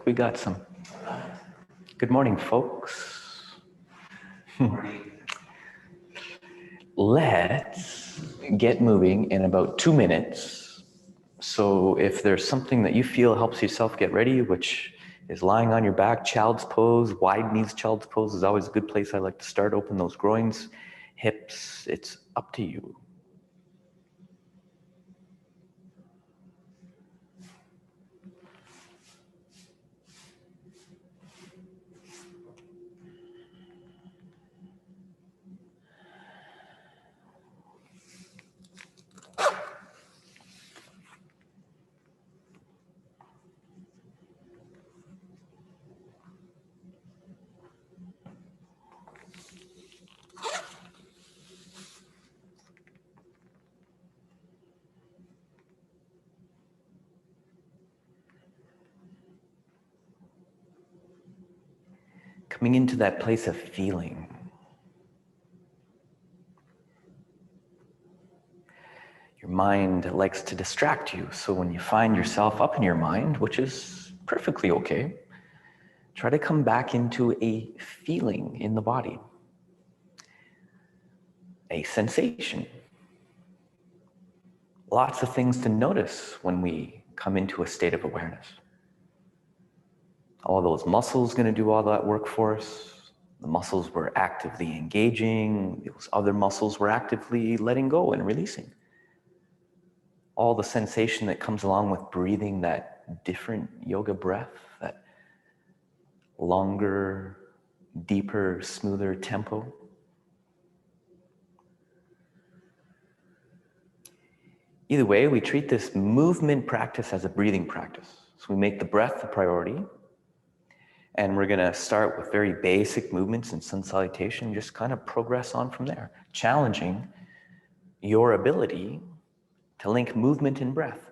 we got some. Good morning, folks. Let's get moving in about 2 minutes. So if there's something that you feel helps yourself get ready, which is lying on your back, child's pose, wide knees child's pose is always a good place I like to start. Open those groins, hips, it's up to you. Coming into that place of feeling. Your mind likes to distract you, so when you find yourself up in your mind, which is perfectly okay, try to come back into a feeling in the body, a sensation. Lots of things to notice when we come into a state of awareness. All those muscles going to do all that work for us. The muscles we're actively engaging, those other muscles we're actively letting go and releasing. All the sensation that comes along with breathing that different yoga breath, that longer, deeper, smoother tempo. Either way, we treat this movement practice as a breathing practice. So we make the breath the priority, and we're gonna start with very basic movements in sun salutation, just kind of progress on from there, challenging your ability to link movement and breath.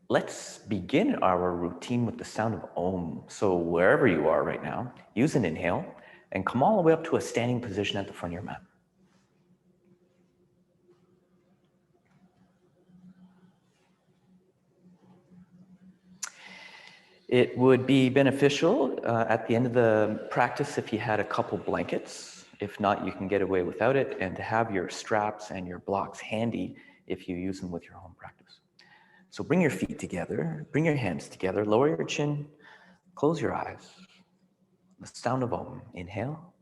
Let's begin our routine with the sound of Om. So wherever you are right now, use an inhale and come all the way up to a standing position at the front of your mat. It would be beneficial at the end of the practice if you had a couple blankets. If not, you can get away without it, and to have your straps and your blocks handy if you use them with your home practice. So bring your feet together, bring your hands together, lower your chin, close your eyes. The sound of Om. Inhale.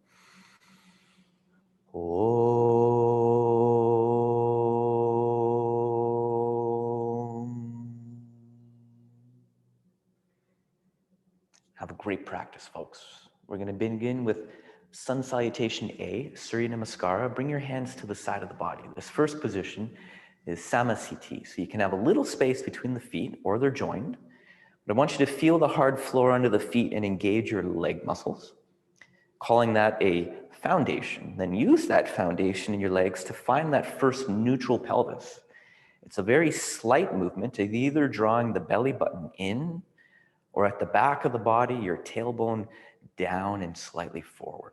Have a great practice, folks. We're going to begin with Sun Salutation A, Surya Namaskara. Bring your hands to the side of the body. This first position is Samasthiti. So you can have a little space between the feet, or they're joined. But I want you to feel the hard floor under the feet and engage your leg muscles, calling that a foundation. Then use that foundation in your legs to find that first neutral pelvis. It's a very slight movement of either drawing the belly button in, or at the back of the body, your tailbone down and slightly forward.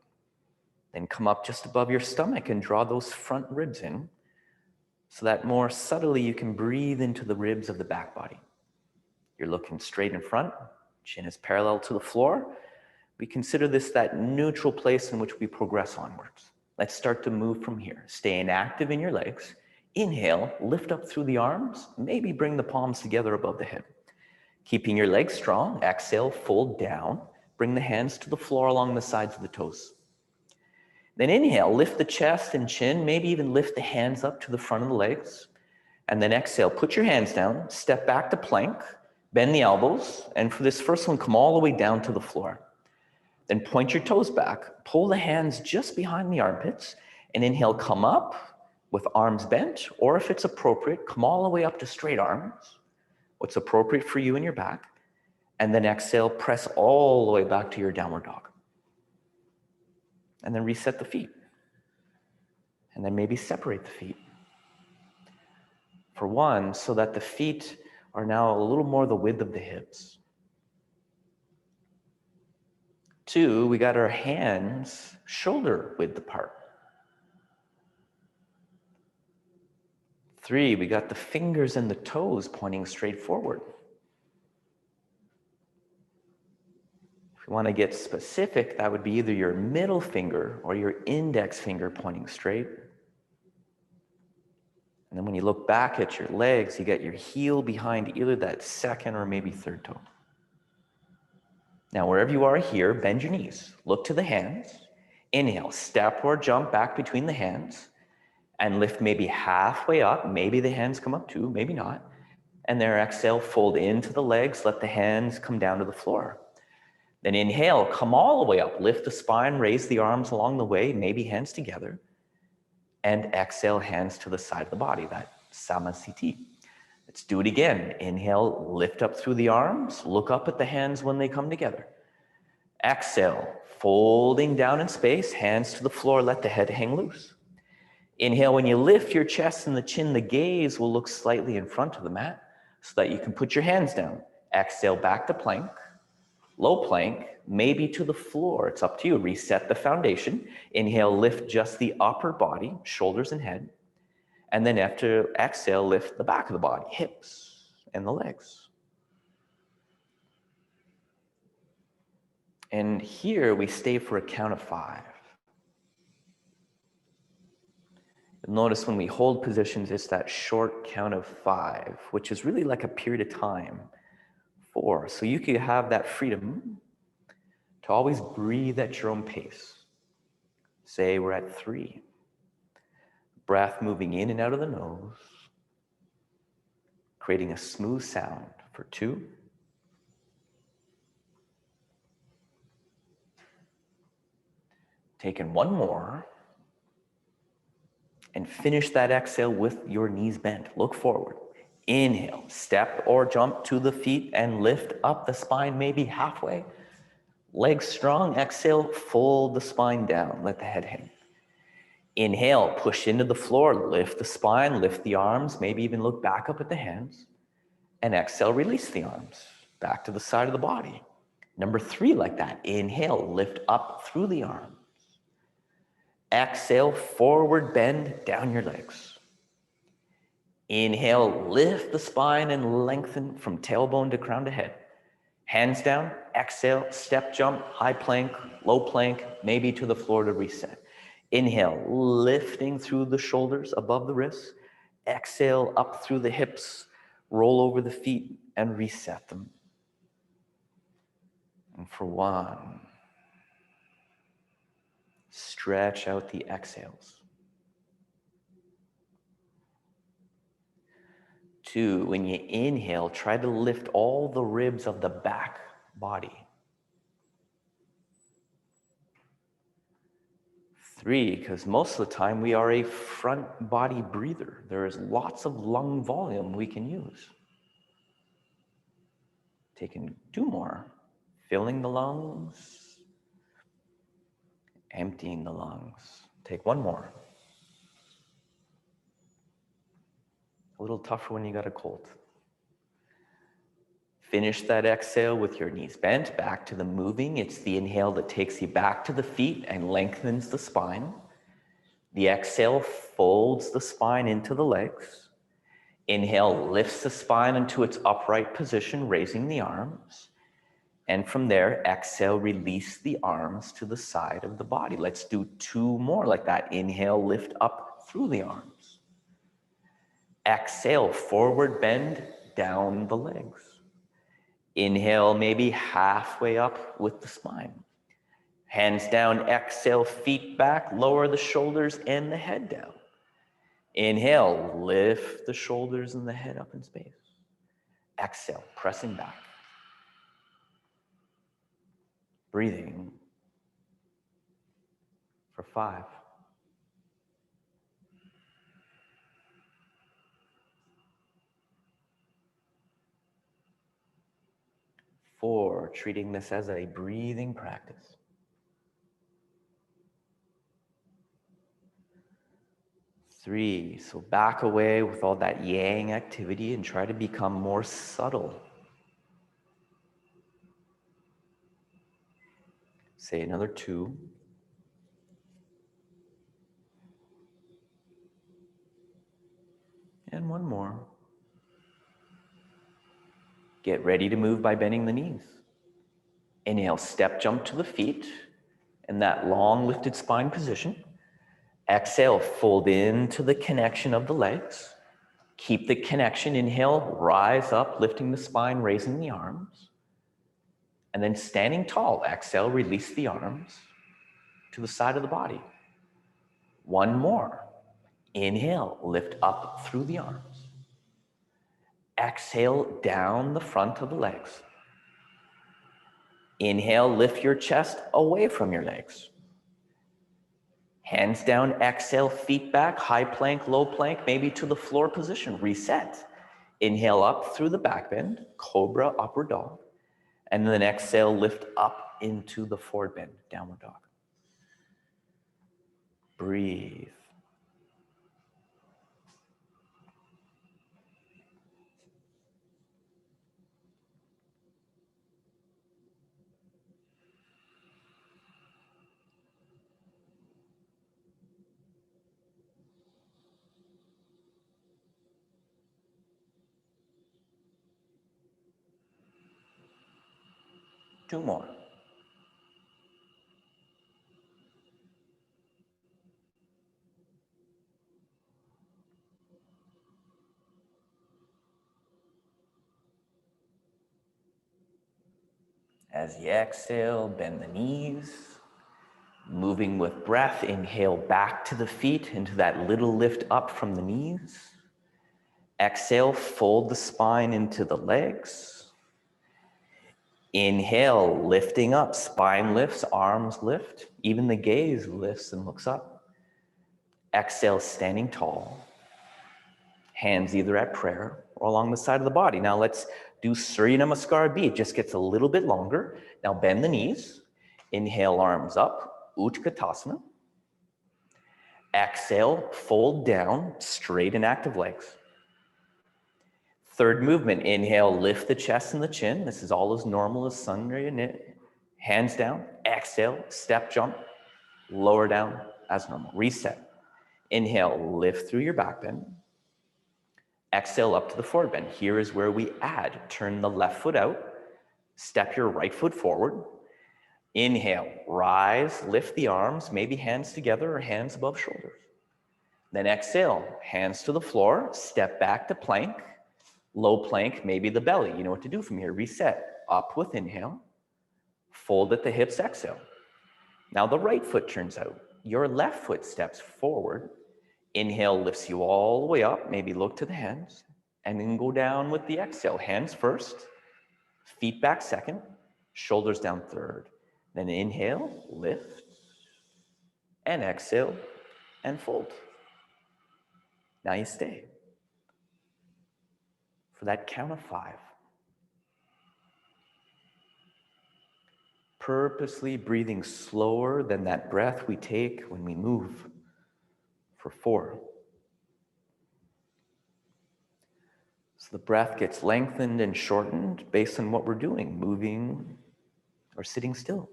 Then come up just above your stomach and draw those front ribs in, so that more subtly you can breathe into the ribs of the back body. You're looking straight in front, chin is parallel to the floor. We consider this that neutral place in which we progress onwards. Let's start to move from here. Staying active in your legs. Inhale, lift up through the arms, maybe bring the palms together above the head. Keeping your legs strong, exhale, fold down, bring the hands to the floor along the sides of the toes. Then inhale, lift the chest and chin, maybe even lift the hands up to the front of the legs. And then exhale, put your hands down, step back to plank, bend the elbows, and for this first one, come all the way down to the floor. Then point your toes back, pull the hands just behind the armpits, and inhale, come up with arms bent, or if it's appropriate, come all the way up to straight arms, what's appropriate for you in your back, and then exhale, press all the way back to your downward dog. And then reset the feet. And then maybe separate the feet. For one, so that the feet are now a little more the width of the hips. 2, we got our hands shoulder width apart. 3, we got the fingers and the toes pointing straight forward. If you want to get specific, that would be either your middle finger or your index finger pointing straight. And then when you look back at your legs, you get your heel behind either that second or maybe third toe. Now, wherever you are here, bend your knees. Look to the hands. Inhale, step or jump back between the hands and lift maybe halfway up. Maybe the hands come up too, maybe not. And there, exhale, fold into the legs. Let the hands come down to the floor. Then inhale, come all the way up. Lift the spine, raise the arms along the way, maybe hands together. And exhale, hands to the side of the body, that Samasthiti. Let's do it again. Inhale, lift up through the arms. Look up at the hands when they come together. Exhale, folding down in space, hands to the floor, let the head hang loose. Inhale, when you lift your chest and the chin, the gaze will look slightly in front of the mat so that you can put your hands down. Exhale, back to plank, low plank, maybe to the floor. It's up to you. Reset the foundation. Inhale, lift just the upper body, shoulders and head. And then after exhale, lift the back of the body, hips and the legs. And here we stay for a count of 5. You'll notice when we hold positions, it's that short count of 5, which is really like a period of time. 4. So you could have that freedom to always breathe at your own pace. Say we're at 3. Breath moving in and out of the nose, creating a smooth sound for 2. Taking 1 more. And finish that exhale with your knees bent. Look forward. Inhale, step or jump to the feet and lift up the spine, maybe halfway. Legs strong. Exhale, fold the spine down. Let the head hang. Inhale, push into the floor. Lift the spine, lift the arms, maybe even look back up at the hands. And exhale, release the arms back to the side of the body. Number 3, like that. Inhale, lift up through the arms. Exhale, forward bend down your legs. Inhale, lift the spine and lengthen from tailbone to crown to head. Hands down, exhale, step jump, high plank, low plank, maybe to the floor to reset. Inhale, lifting through the shoulders above the wrists. Exhale, up through the hips, roll over the feet and reset them. And for 1, stretch out the exhales. 2, when you inhale, try to lift all the ribs of the back body. 3, because most of the time we are a front body breather. There is lots of lung volume we can use. Taking 2 more, filling the lungs, emptying the lungs. Take 1 more. A little tougher when you got a cold. Finish that exhale with your knees bent, back to the moving. It's the inhale that takes you back to the feet and lengthens the spine. The exhale folds the spine into the legs. Inhale lifts the spine into its upright position, raising the arms. And from there, exhale, release the arms to the side of the body. Let's do 2 more like that. Inhale, lift up through the arms. Exhale, forward bend down the legs. Inhale, maybe halfway up with the spine. Hands down, exhale, feet back, lower the shoulders and the head down. Inhale, lift the shoulders and the head up in space. Exhale, pressing back. Breathing for 5. 4, treating this as a breathing practice. 3, so back away with all that yang activity and try to become more subtle. Say another 2. And one more. Get ready to move by bending the knees. Inhale, step jump to the feet in that long lifted spine position. Exhale, fold into the connection of the legs. Keep the connection. Inhale, rise up, lifting the spine, raising the arms. And then standing tall, exhale, release the arms to the side of the body. One more. Inhale, lift up through the arms. Exhale, down the front of the legs. Inhale, lift your chest away from your legs. Hands down, exhale, feet back, high plank, low plank, maybe to the floor position, reset. Inhale up through the back bend, cobra, upward dog. And then exhale, lift up into the forward bend, downward dog. Breathe. Two more. As you exhale, bend the knees. Moving with breath, inhale back to the feet into that little lift up from the knees. Exhale, fold the spine into the legs. Inhale, lifting up, spine lifts, arms lift. Even the gaze lifts and looks up. Exhale, standing tall. Hands either at prayer or along the side of the body. Now let's do Surya Namaskar B. It just gets a little bit longer. Now bend the knees. Inhale, arms up, Utkatasana. Exhale, fold down, straight and active legs. Third movement, inhale, lift the chest and the chin. This is all as normal as Sundari Knit. Hands down, exhale, step jump, lower down as normal. Reset. Inhale, lift through your back bend. Exhale up to the forward bend. Here is where we add. Turn the left foot out, step your right foot forward. Inhale, rise, lift the arms, maybe hands together or hands above shoulders. Then exhale, hands to the floor, step back to plank, low plank, maybe the belly. You know what to do from here. Reset, up with inhale, fold at the hips, exhale. Now the right foot turns out. Your left foot steps forward. Inhale lifts you all the way up, maybe look to the hands, and then go down with the exhale. Hands first, feet back second, shoulders down third. Then inhale, lift, and exhale, and fold. Now you stay for that count of 5. Purposely breathing slower than that breath we take when we move for 4. So the breath gets lengthened and shortened based on what we're doing, moving or sitting still.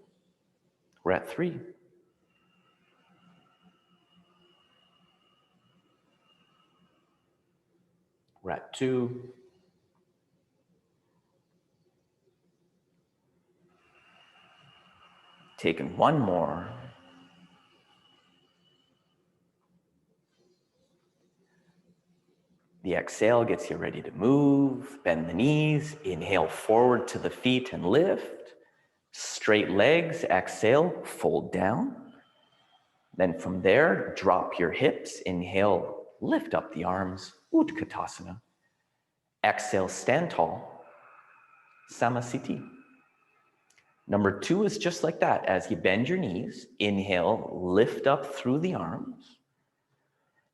We're at 3. We're at 2. Taking one more. The exhale gets you ready to move. Bend the knees. Inhale forward to the feet and lift. Straight legs. Exhale, fold down. Then from there, drop your hips. Inhale, lift up the arms. Utkatasana. Exhale, stand tall. Samasthiti. Number 2 is just like that. As you bend your knees, inhale, lift up through the arms.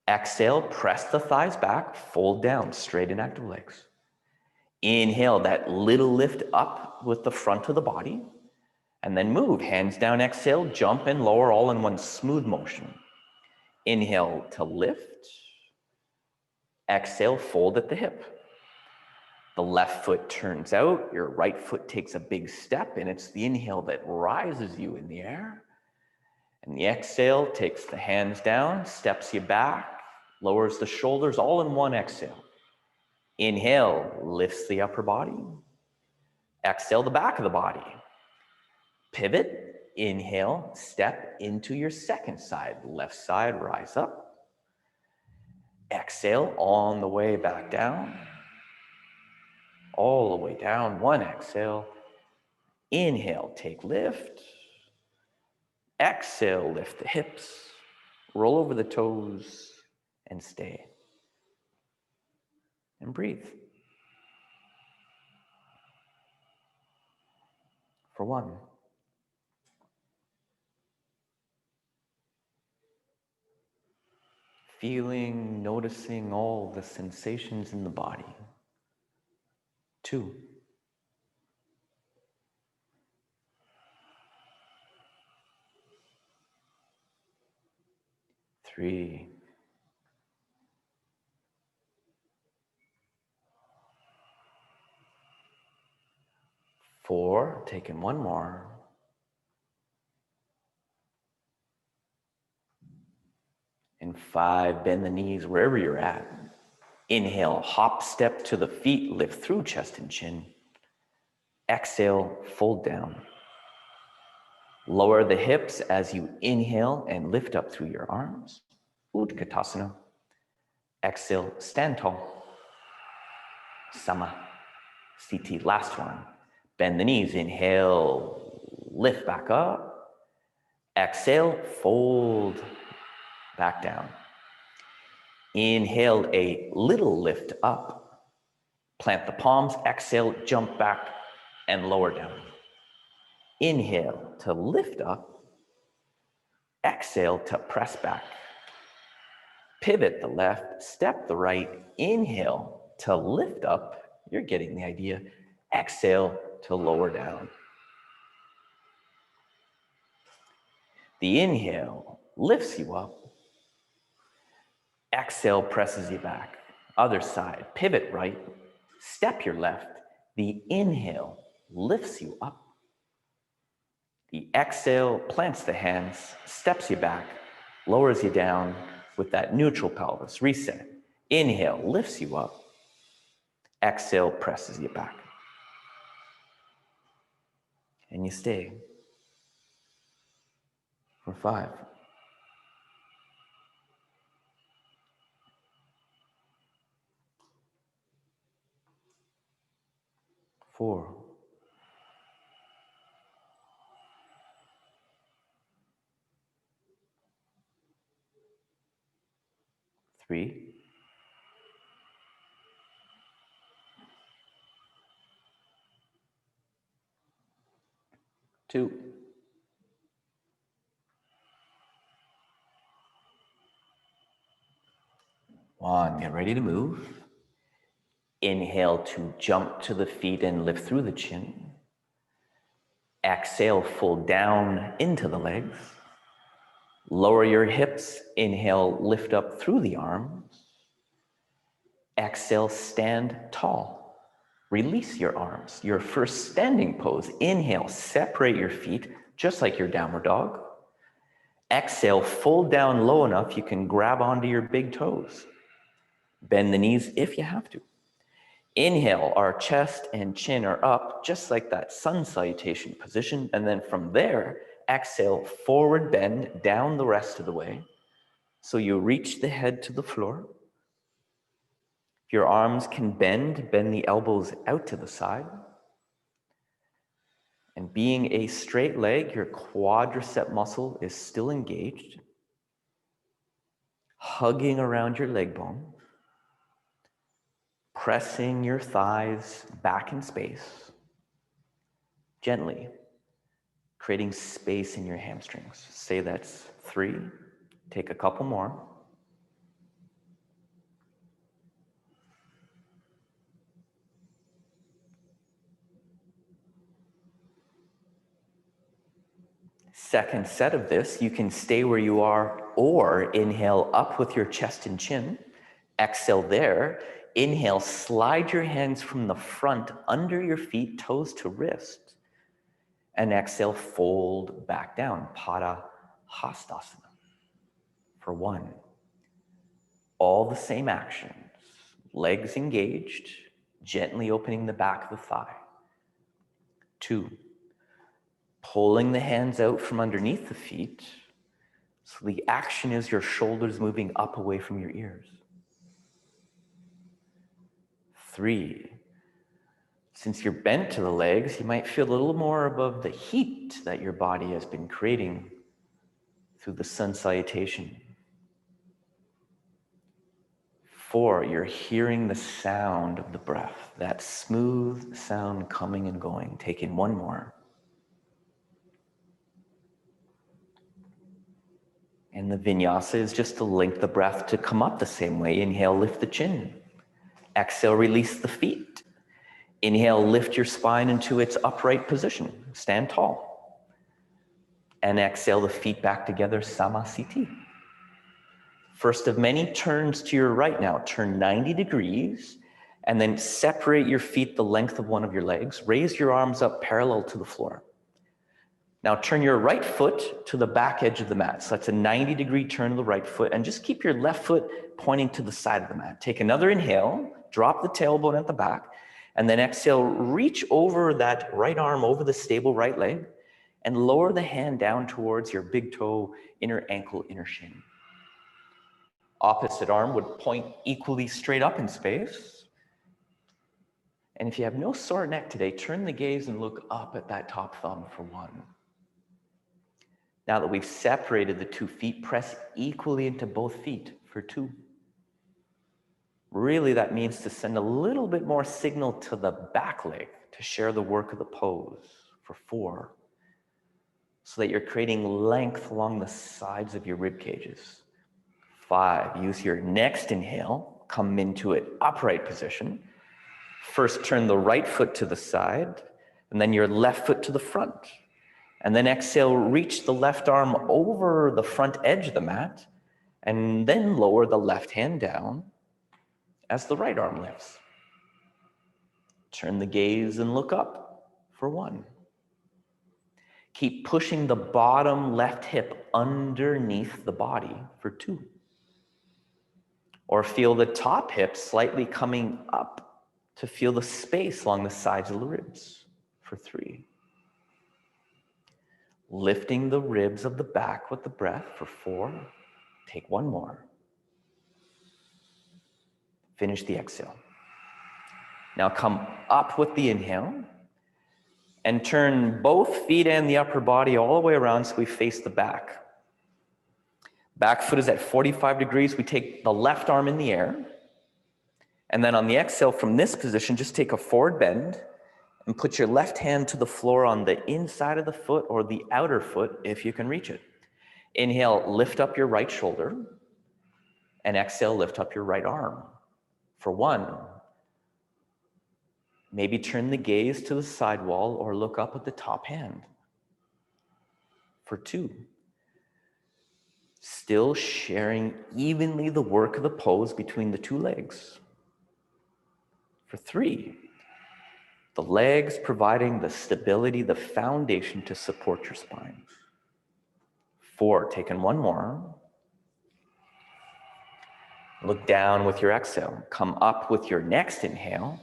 Exhale, press the thighs back, fold down, straight and active legs. Inhale, that little lift up with the front of the body, and then move. Hands down, exhale, jump and lower all in one smooth motion. Inhale to lift. Exhale, fold at the hip. The left foot turns out, your right foot takes a big step, and it's the inhale that rises you in the air. And the exhale takes the hands down, steps you back, lowers the shoulders all in one exhale. Inhale, lifts the upper body. Exhale, the back of the body. Pivot, inhale, step into your second side. Left side, rise up. Exhale, on the way back down. All the way down, one exhale. Inhale, take lift. Exhale, lift the hips. Roll over the toes and stay. And breathe. For one. Feeling, noticing all the sensations in the body. 2. 3. 4. Taking one more. And 5. Bend the knees wherever you're at. Inhale, hop, step to the feet, lift through chest and chin. Exhale, fold down. Lower the hips as you inhale and lift up through your arms. Utkatasana. Exhale, stand tall. Sama. Sthiti, last one. Bend the knees, inhale, lift back up. Exhale, fold back down. Inhale, a little lift up. Plant the palms, exhale, jump back and lower down. Inhale to lift up. Exhale to press back. Pivot the left, step the right. Inhale to lift up. You're getting the idea. Exhale to lower down. The inhale lifts you up. Exhale presses you back. Other side, pivot right, step your left. The inhale lifts you up. The exhale plants the hands, steps you back, lowers you down with that neutral pelvis. Reset. Inhale lifts you up. Exhale presses you back. And you stay for 5. 4. 3. 2. 1. Get ready to move. Inhale to jump to the feet and lift through the chin. Exhale, fold down into the legs. Lower your hips. Inhale, lift up through the arms. Exhale, stand tall. Release your arms. Your first standing pose. Inhale, separate your feet, just like your downward dog. Exhale, fold down low enough you can grab onto your big toes. Bend the knees if you have to. Inhale, our chest and chin are up, just like that sun salutation position. And then from there, exhale, forward bend down the rest of the way. So you reach the head to the floor. If your arms can bend the elbows out to the side. And being a straight leg, your quadricep muscle is still engaged, hugging around your leg bone. Pressing your thighs back in space, gently, creating space in your hamstrings. Say that's 3. Take a couple more. Second set of this, you can stay where you are or inhale up with your chest and chin. Exhale there. Inhale, slide your hands from the front under your feet, toes to wrist. And exhale, fold back down, Pada Hastasana. For 1. All the same actions. Legs engaged, gently opening the back of the thigh. 2, pulling the hands out from underneath the feet. So the action is your shoulders moving up away from your ears. 3, since you're bent to the legs, you might feel a little more above the heat that your body has been creating through the sun salutation. 4, you're hearing the sound of the breath, that smooth sound coming and going. Take in 1 more. And the vinyasa is just to link the breath to come up the same way. Inhale, lift the chin. Exhale, release the feet. Inhale, lift your spine into its upright position. Stand tall. And exhale the feet back together, samasthiti. First of many turns to your right now. Turn 90 degrees and then separate your feet the length of one of your legs. Raise your arms up parallel to the floor. Now turn your right foot to the back edge of the mat. So that's a 90-degree turn of the right foot, and just keep your left foot pointing to the side of the mat. Take another inhale, drop the tailbone at the back, and then exhale, reach over that right arm over the stable right leg, and lower the hand down towards your big toe, inner ankle, inner shin. Opposite arm would point equally straight up in space. And if you have no sore neck today, turn the gaze and look up at that top thumb for 1. Now that we've separated the 2 feet, press equally into both feet for 2. Really, that means to send a little bit more signal to the back leg to share the work of the pose for 4, so that you're creating length along the sides of your rib cages. 5, use your next inhale, come into an upright position. First, turn the right foot to the side, and then your left foot to the front. And then exhale, reach the left arm over the front edge of the mat, and then lower the left hand down as the right arm lifts. Turn the gaze and look up for 1. Keep pushing the bottom left hip underneath the body for 2. Or feel the top hip slightly coming up to feel the space along the sides of the ribs for 3. Lifting the ribs of the back with the breath for 4. Take 1 more. Finish the exhale. Now come up with the inhale and turn both feet and the upper body all the way around so we face the back. Back foot is at 45 degrees. We take the left arm in the air. And then on the exhale from this position, just take a forward bend and put your left hand to the floor on the inside of the foot or the outer foot if you can reach it. Inhale, lift up your right shoulder, and exhale, lift up your right arm. For 1, maybe turn the gaze to the side wall or look up at the top hand. For 2, still sharing evenly the work of the pose between the 2 legs. For 3, the legs providing the stability, the foundation to support your spine. 4, take in 1 more. Look down with your exhale. Come up with your next inhale.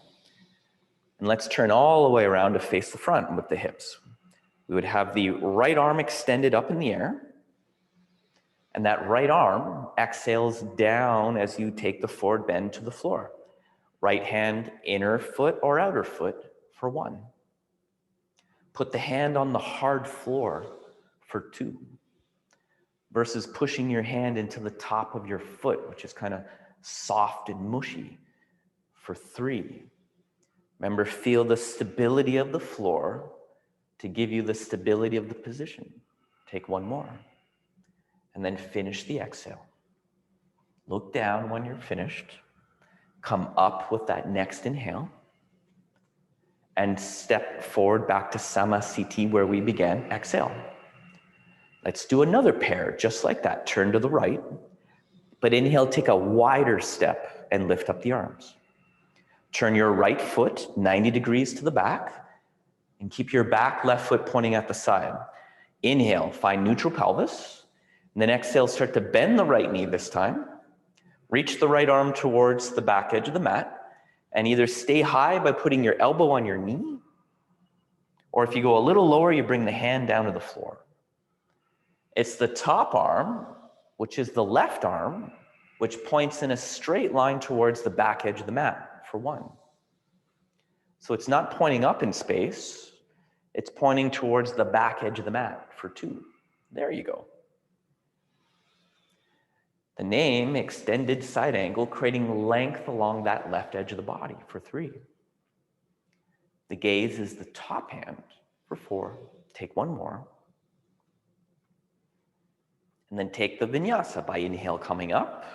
And let's turn all the way around to face the front with the hips. We would have the right arm extended up in the air. And that right arm exhales down as you take the forward bend to the floor. Right hand, inner foot or outer foot for 1. Put the hand on the hard floor for 2. Versus pushing your hand into the top of your foot, which is kind of soft and mushy, for 3. Remember, feel the stability of the floor to give you the stability of the position. Take 1 more. And then finish the exhale. Look down when you're finished. Come up with that next inhale. And step forward back to samasthiti where we began. Exhale. Let's do another pair, just like that. Turn to the right. But inhale, take a wider step and lift up the arms. Turn your right foot 90 degrees to the back and keep your back left foot pointing at the side. Inhale, find neutral pelvis. And then exhale, start to bend the right knee this time. Reach the right arm towards the back edge of the mat and either stay high by putting your elbow on your knee, or if you go a little lower, you bring the hand down to the floor. It's the top arm, which is the left arm, which points in a straight line towards the back edge of the mat for 1. So it's not pointing up in space, it's pointing towards the back edge of the mat for 2. There you go. The name, extended side angle, creating length along that left edge of the body for 3. The gaze is the top hand for 4. Take 1 more. And then take the vinyasa by inhale coming up.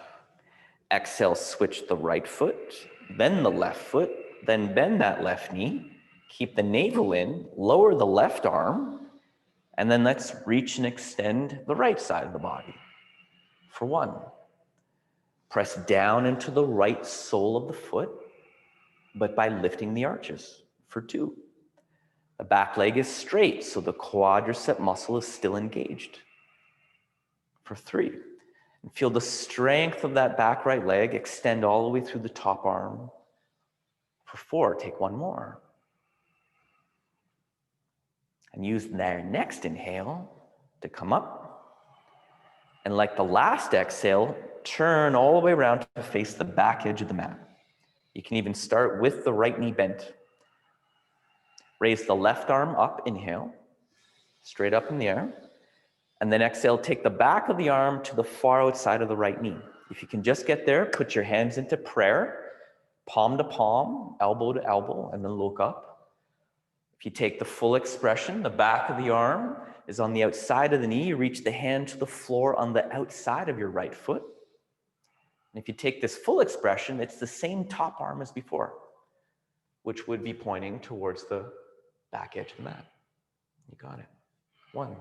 Exhale, switch the right foot, then the left foot, then bend that left knee. Keep the navel in, lower the left arm, and then let's reach and extend the right side of the body for 1. Press down into the right sole of the foot, but by lifting the arches for 2. The back leg is straight, so the quadricep muscle is still engaged for 3. And feel the strength of that back right leg extend all the way through the top arm for 4. Take 1 more. And use their next inhale to come up. And like the last exhale, turn all the way around to face the back edge of the mat. You can even start with the right knee bent. Raise the left arm up, inhale, straight up in the air. And then exhale, take the back of the arm to the far outside of the right knee. If you can just get there, put your hands into prayer, palm to palm, elbow to elbow, and then look up. If you take the full expression, the back of the arm is on the outside of the knee. You reach the hand to the floor on the outside of your right foot. And if you take this full expression, it's the same top arm as before, which would be pointing towards the back edge of the mat. You got it. 1.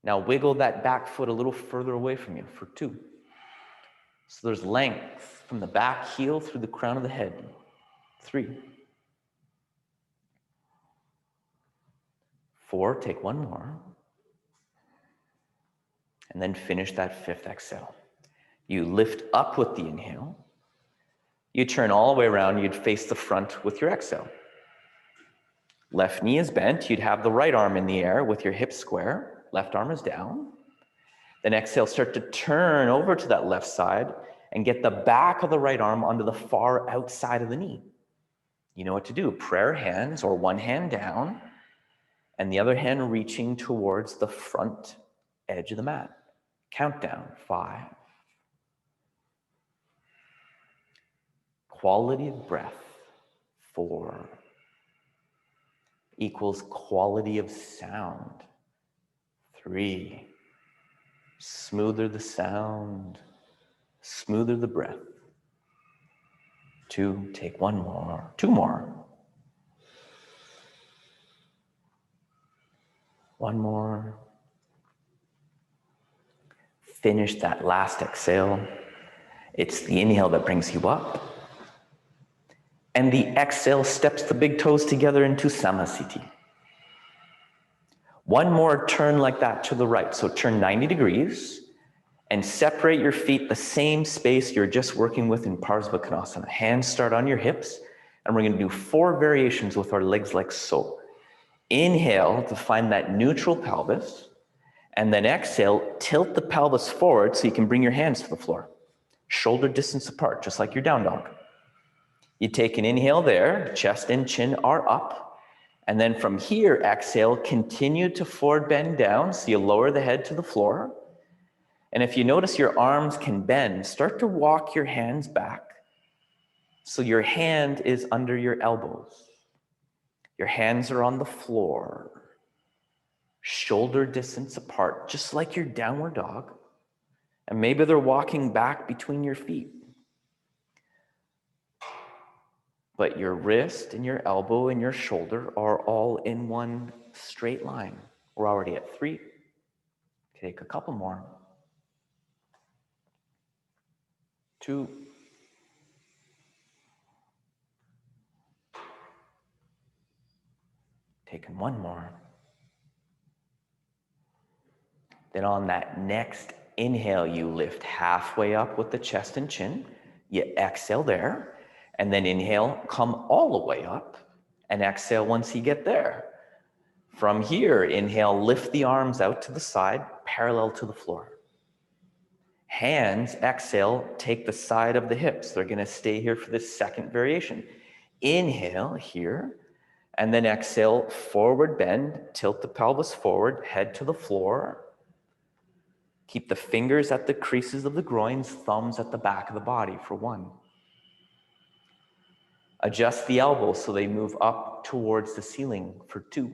Now wiggle that back foot a little further away from you for 2. So there's length from the back heel through the crown of the head. 3. 4, take 1 more. And then finish that 5th exhale. You lift up with the inhale. You turn all the way around, you'd face the front with your exhale. Left knee is bent, you'd have the right arm in the air with your hips square. Left arm is down. Then exhale, start to turn over to that left side and get the back of the right arm onto the far outside of the knee. You know what to do. Prayer hands or one hand down and the other hand reaching towards the front edge of the mat. Countdown. 5. Quality of breath. 4. Equals quality of sound. 3. Smoother the sound, smoother the breath. 2, take 1 more. 2 more. 1 more. Finish that last exhale. It's the inhale that brings you up. And the exhale steps the big toes together into Samasthiti. 1 more turn like that to the right. So turn 90 degrees and separate your feet the same space you're just working with in Parsvakonasana. Hands start on your hips, and we're going to do 4 variations with our legs like so. Inhale to find that neutral pelvis, and then exhale, tilt the pelvis forward so you can bring your hands to the floor. Shoulder distance apart, just like your down dog. You take an inhale there, chest and chin are up. And then from here, exhale, continue to forward bend down. So you lower the head to the floor. And if you notice your arms can bend, start to walk your hands back. So your hand is under your elbows. Your hands are on the floor. Shoulder distance apart, just like your downward dog. And maybe they're walking back between your feet. But your wrist and your elbow and your shoulder are all in one straight line. We're already at 3. Take a couple more. 2. Taking 1 more. Then on that next Inhale, you lift halfway up with the chest and chin. You exhale there. And then inhale, come all the way up. And exhale once you get there. From here, inhale, lift the arms out to the side, parallel to the floor. Hands, exhale, take the side of the hips. They're going to stay here for this second variation. Inhale here, and then exhale, forward bend, tilt the pelvis forward, head to the floor. Keep the fingers at the creases of the groins, thumbs at the back of the body for 1. Adjust the elbows so they move up towards the ceiling for 2.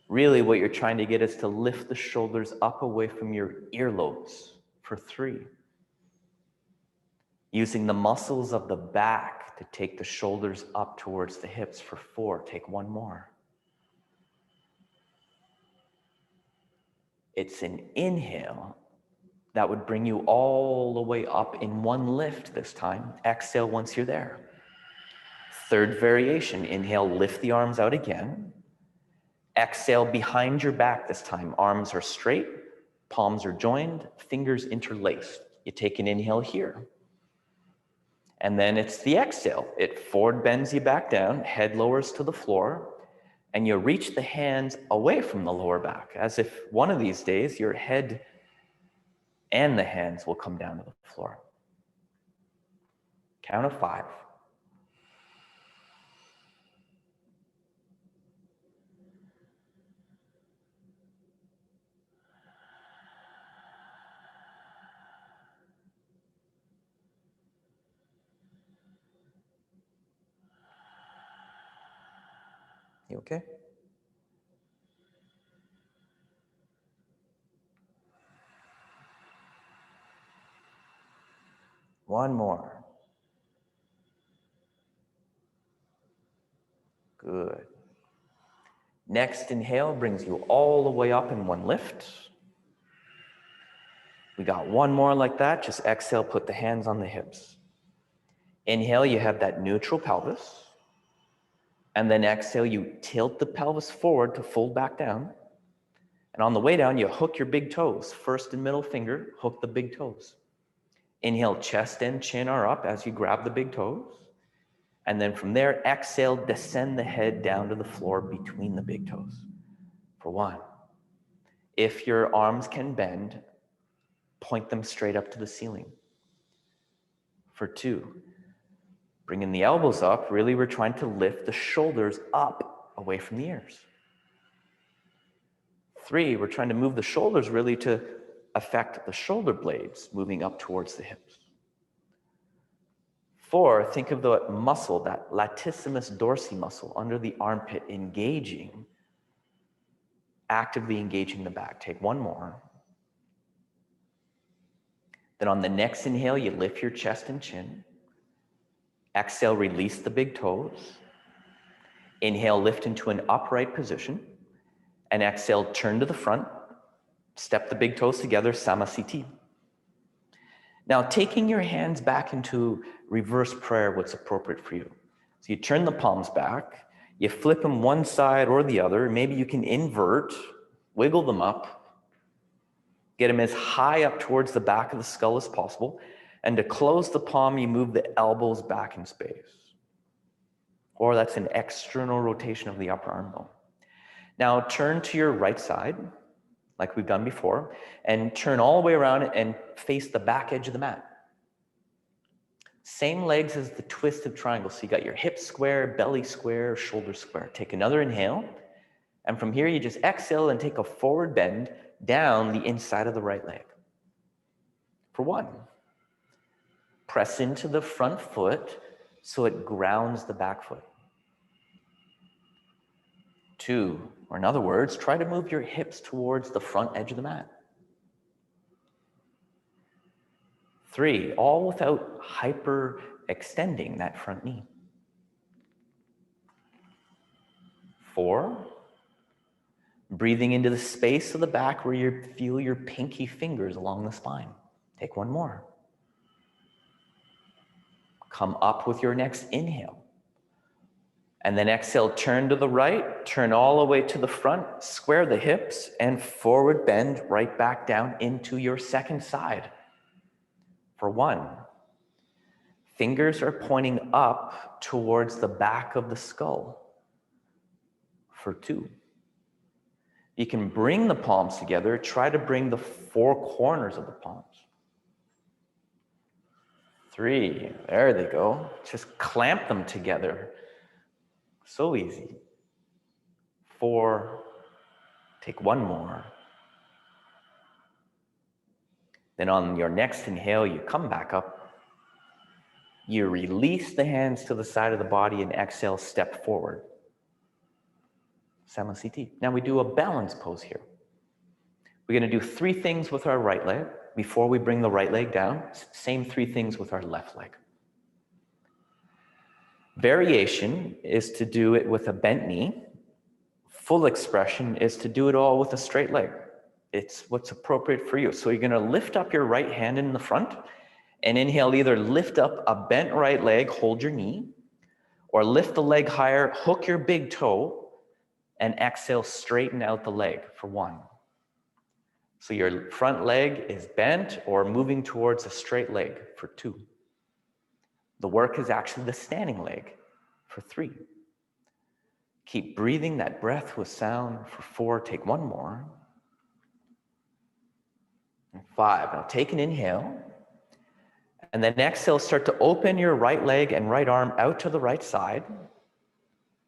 Really, what you're trying to get is to lift the shoulders up away from your earlobes for 3. Using the muscles of the back to take the shoulders up towards the hips for 4. Take 1 more. It's an inhale that would bring you all the way up in 1 lift this time. Exhale once you're there. Third variation, inhale, lift the arms out again. Exhale behind your back this time. Arms are straight, palms are joined, fingers interlaced. You take an inhale here. And then it's the exhale. It forward bends you back down, head lowers to the floor, and you reach the hands away from the lower back, as if one of these days your head and the hands will come down to the floor. Count of 5. You okay? One more. Good. Next inhale brings you all the way up in 1 lift. We got 1 more like that. Just exhale, put the hands on the hips. Inhale, you have that neutral pelvis. And then exhale, you tilt the pelvis forward to fold back down. And on the way down, you hook your big toes. First and middle finger, hook the big toes. Inhale, chest and chin are up as you grab the big toes. And then from there, exhale, descend the head down to the floor between the big toes. For 1. If your arms can bend, point them straight up to the ceiling. For 2. Bringing the elbows up, really we're trying to lift the shoulders up away from the ears. 3, we're trying to move the shoulders really to affect the shoulder blades moving up towards the hips. 4, think of the muscle, that latissimus dorsi muscle under the armpit engaging, actively engaging the back. Take 1 more. Then on the next inhale, you lift your chest and chin. Exhale, release the big toes. Inhale, lift into an upright position. And exhale, turn to the front. Step the big toes together, samasthiti. Now, taking your hands back into reverse prayer, what's appropriate for you. So you turn the palms back, you flip them one side or the other. Maybe you can invert, wiggle them up, get them as high up towards the back of the skull as possible. And to close the palm, you move the elbows back in space. Or that's an external rotation of the upper arm bone. Now turn to your right side, like we've done before, and turn all the way around and face the back edge of the mat. Same legs as the twisted triangle. So you got your hips square, belly square, shoulder square. Take another inhale. And from here, you just exhale and take a forward bend down the inside of the right leg. For 1. Press into the front foot so it grounds the back foot. 2, or in other words, try to move your hips towards the front edge of the mat. 3, all without hyper extending that front knee. 4, breathing into the space of the back where you feel your pinky fingers along the spine. Take 1 more. Come up with your next inhale. And then exhale, turn to the right, turn all the way to the front, square the hips, and forward bend right back down into your second side. For 1. Fingers are pointing up towards the back of the skull. For 2. You can bring the palms together, try to bring the 4 corners of the palms. 3, there they go. Just clamp them together. So easy. 4, take 1 more. Then on your next inhale, you come back up. You release the hands to the side of the body and exhale, step forward. Samasthiti. Now we do a balance pose here. We're going to do 3 things with our right leg before we bring the right leg down. Same 3 things with our left leg. Variation is to do it with a bent knee. Full expression is to do it all with a straight leg. It's what's appropriate for you. So you're going to lift up your right hand in the front and inhale, either lift up a bent right leg, hold your knee, or lift the leg higher, hook your big toe, and exhale, straighten out the leg for 1. So your front leg is bent or moving towards a straight leg for 2. The work is actually the standing leg for 3. Keep breathing that breath with sound for 4. Take 1 more. And 5. Now take an inhale. And then exhale, start to open your right leg and right arm out to the right side.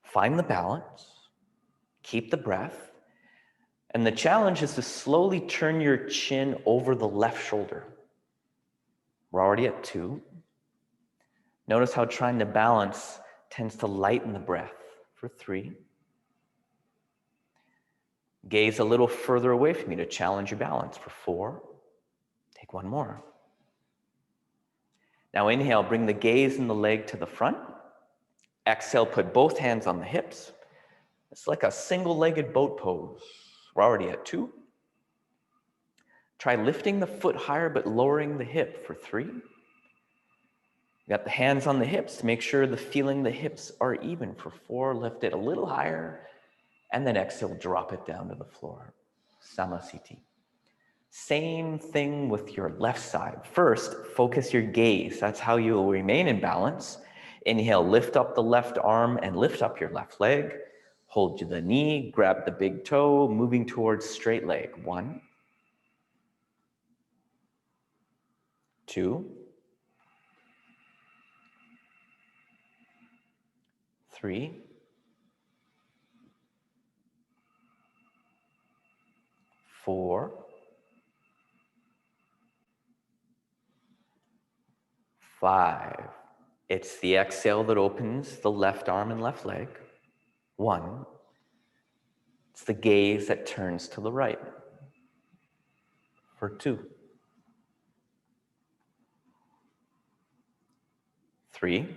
Find the balance. Keep the breath. And the challenge is to slowly turn your chin over the left shoulder. We're already at 2. Notice how trying to balance tends to lighten the breath for 3. Gaze a little further away from you to challenge your balance for 4. Take 1 more. Now inhale, bring the gaze and the leg to the front. Exhale, put both hands on the hips. It's like a single-legged boat pose. We're already at 2. Try lifting the foot higher but lowering the hip for 3. You got the hands on the hips to make sure the hips are even for 4. Lift it a little higher and then exhale, drop it down to the floor. Samasthiti. Same thing with your left side. First, focus your gaze. That's how you will remain in balance. Inhale, lift up the left arm and lift up your left leg. Hold to the knee, grab the big toe, moving towards straight leg. 1, 2, 3, 4, 5. It's the exhale that opens the left arm and left leg. 1. It's the gaze that turns to the right for 2. 3.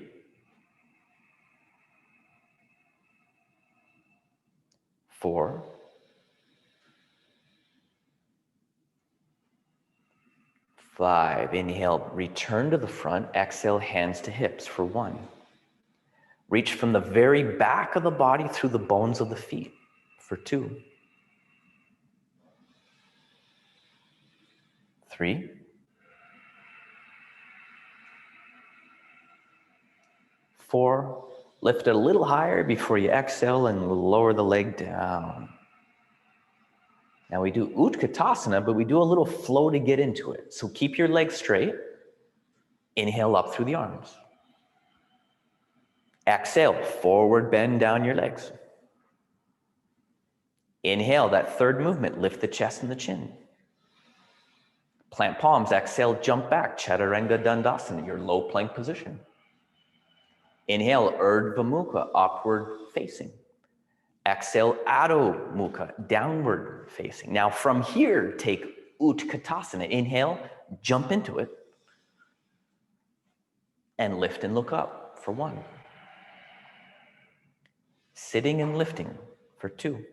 4. 5. Inhale, return to the front. Exhale, hands to hips for 1. Reach from the very back of the body through the bones of the feet for 2. 3. 4. Lift it a little higher before you exhale and lower the leg down. Now we do Utkatasana, but we do a little flow to get into it. So keep your legs straight. Inhale up through the arms. Exhale, forward bend down your legs. Inhale, that third movement, lift the chest and the chin. Plant palms, exhale, jump back, Chaturanga Dandasana, your low plank position. Inhale, Urdhva Mukha, upward facing. Exhale, Adho Mukha, downward facing. Now from here, take Utkatasana. Inhale, jump into it. And lift and look up for 1. Sitting and lifting for 2.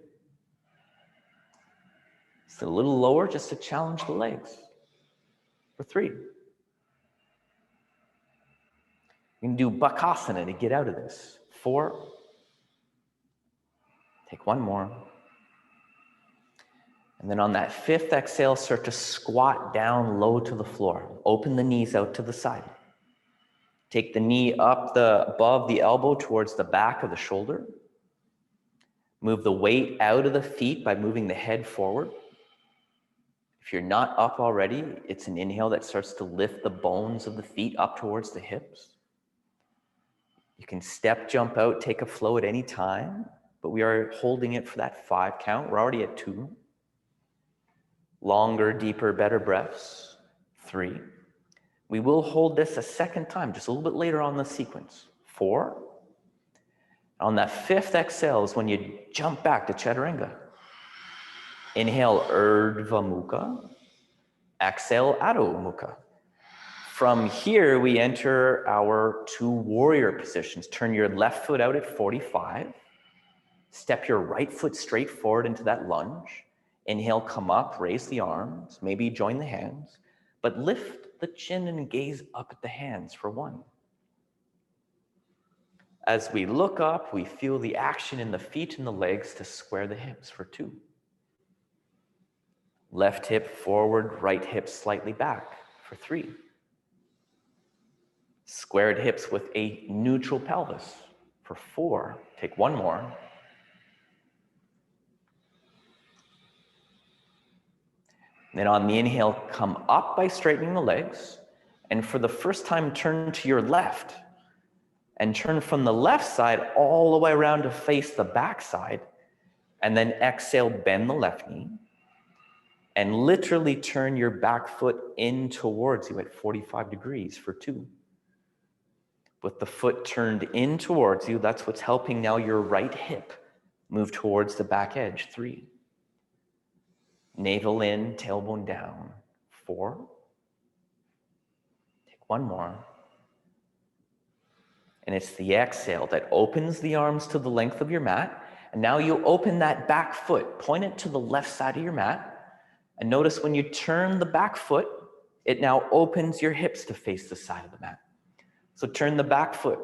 It's a little lower just to challenge the legs for 3. You can do Bakasana to get out of this. 4, Take one more. And then on that fifth exhale, start to squat down low to the floor. Open the knees out to the side. Take the knee up above the elbow towards the back of the shoulder. Move the weight out of the feet by moving the head forward. If you're not up already, it's an inhale that starts to lift the bones of the feet up towards the hips. You can step, jump out, take a flow at any time, but we are holding it for that 5 count. We're already at 2. Longer, deeper, better breaths. 3. We will hold this a second time, just a little bit later on the sequence. 4. On that fifth exhale is when you jump back to Chaturanga. Inhale, Urdhva Mukha. Exhale, Adho Mukha. From here, we enter our 2 warrior positions. Turn your left foot out at 45. Step your right foot straight forward into that lunge. Inhale, come up, raise the arms, maybe join the hands, but lift the chin and gaze up at the hands for 1. As we look up, we feel the action in the feet and the legs to square the hips for 2. Left hip forward, right hip slightly back for 3. Squared hips with a neutral pelvis for 4. Take 1 more. Then on the inhale, come up by straightening the legs. And for the first time, turn to your left. And turn from the left side all the way around to face the back side. And then exhale, bend the left knee. And literally turn your back foot in towards you at 45 degrees for 2. With the foot turned in towards you, that's what's helping now your right hip move towards the back edge. 3. Navel in, tailbone down. 4. Take 1 more. And it's the exhale that opens the arms to the length of your mat. And now you open that back foot, point it to the left side of your mat. And notice when you turn the back foot, it now opens your hips to face the side of the mat. So turn the back foot,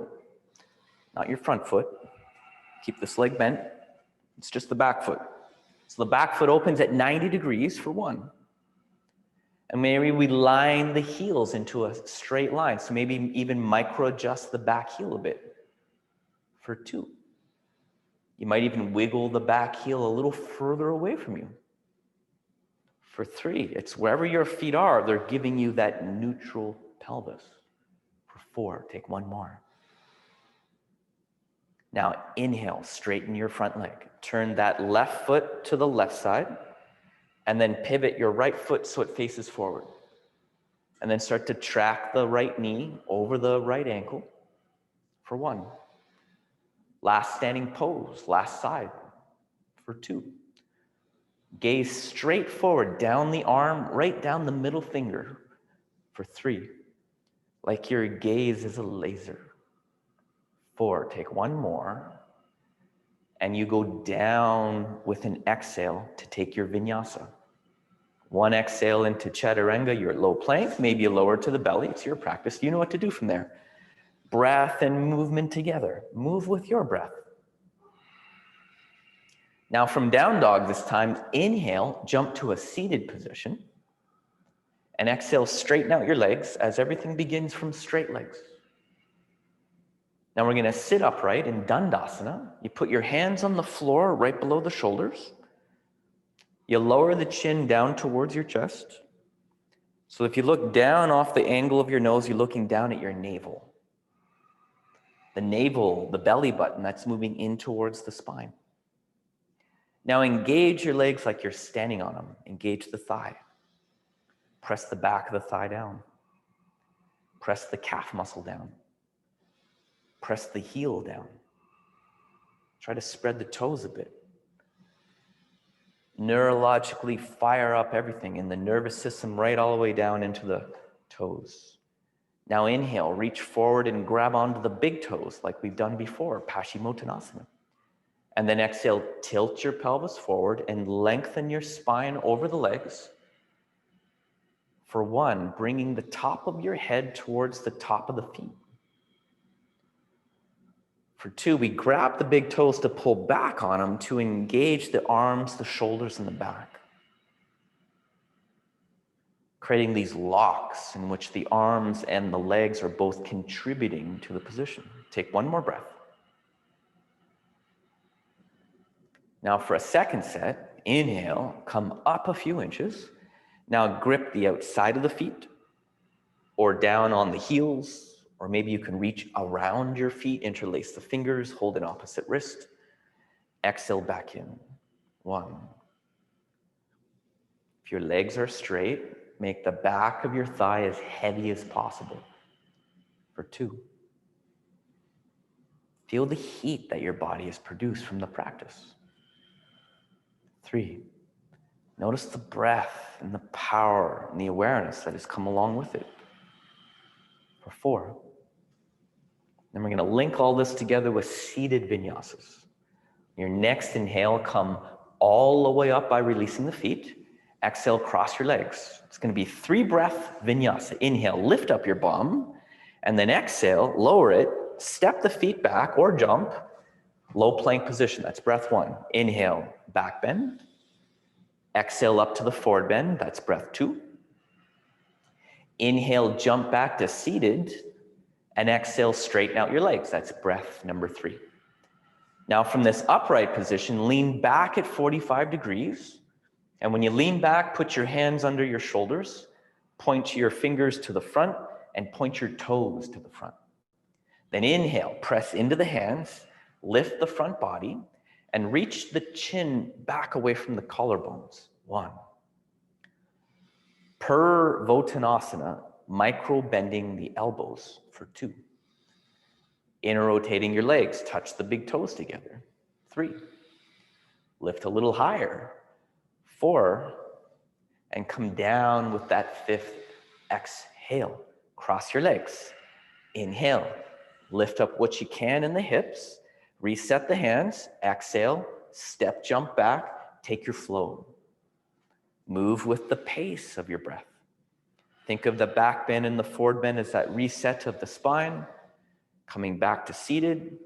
not your front foot. Keep this leg bent. It's just the back foot. So the back foot opens at 90 degrees for 1. And maybe we line the heels into a straight line. So maybe even micro adjust the back heel a bit for 2. You might even wiggle the back heel a little further away from you. For 3, it's wherever your feet are, they're giving you that neutral pelvis. For 4, take 1 more. Now inhale, straighten your front leg. Turn that left foot to the left side, and then pivot your right foot so it faces forward. And then start to track the right knee over the right ankle for 1. Last standing pose, last side for 2. Gaze straight forward, down the arm, right down the middle finger for 3. Like your gaze is a laser. 4, take 1 more. And you go down with an exhale to take your vinyasa. 1 exhale into Chaturanga, your low plank, maybe lower to the belly. It's your practice. You know what to do from there. Breath and movement together. Move with your breath. Now from down dog this time, inhale, jump to a seated position. And exhale, straighten out your legs as everything begins from straight legs. Now we're going to sit upright in Dandasana. You put your hands on the floor right below the shoulders. You lower the chin down towards your chest. So if you look down off the angle of your nose, you're looking down at your navel. The navel, the belly button, that's moving in towards the spine. Now engage your legs like you're standing on them. Engage the thigh. Press the back of the thigh down. Press the calf muscle down. Press the heel down. Try to spread the toes a bit. Neurologically fire up everything in the nervous system right all the way down into the toes. Now inhale, reach forward and grab onto the big toes like we've done before, Paschimottanasana. And then exhale, tilt your pelvis forward and lengthen your spine over the legs. For 1, bringing the top of your head towards the top of the feet. For 2, we grab the big toes to pull back on them to engage the arms, the shoulders, and the back, creating these locks in which the arms and the legs are both contributing to the position. Take one more breath. Now for a second set, inhale, come up a few inches. Now grip the outside of the feet or down on the heels, or maybe you can reach around your feet, interlace the fingers, hold an opposite wrist. Exhale back in. 1. If your legs are straight, make the back of your thigh as heavy as possible. For 2. Feel the heat that your body has produced from the practice. 3. Notice the breath and the power and the awareness that has come along with it. For 4. Then we're going to link all this together with seated vinyasas. Your next inhale, come all the way up by releasing the feet. Exhale, cross your legs. It's going to be 3 breath vinyasa. Inhale, lift up your bum, and then exhale, lower it, step the feet back or jump, low plank position. That's breath 1. Inhale, back bend. Exhale up to the forward bend. That's breath 2. Inhale, jump back to seated, and exhale, straighten out your legs. That's breath number 3. Now from this upright position, lean back at 45 degrees. And when you lean back, put your hands under your shoulders, point your fingers to the front, and point your toes to the front. Then inhale, press into the hands, lift the front body, and reach the chin back away from the collarbones. 1. Purvottanasana, micro bending the elbows. For 2. Inner rotating your legs, touch the big toes together. 3. Lift a little higher. 4. And come down with that 5th exhale. Cross your legs. Inhale, lift up what you can in the hips, reset the hands, exhale, step, jump back, take your flow. Move with the pace of your breath. Think of the back bend and the forward bend as that reset of the spine, coming back to seated.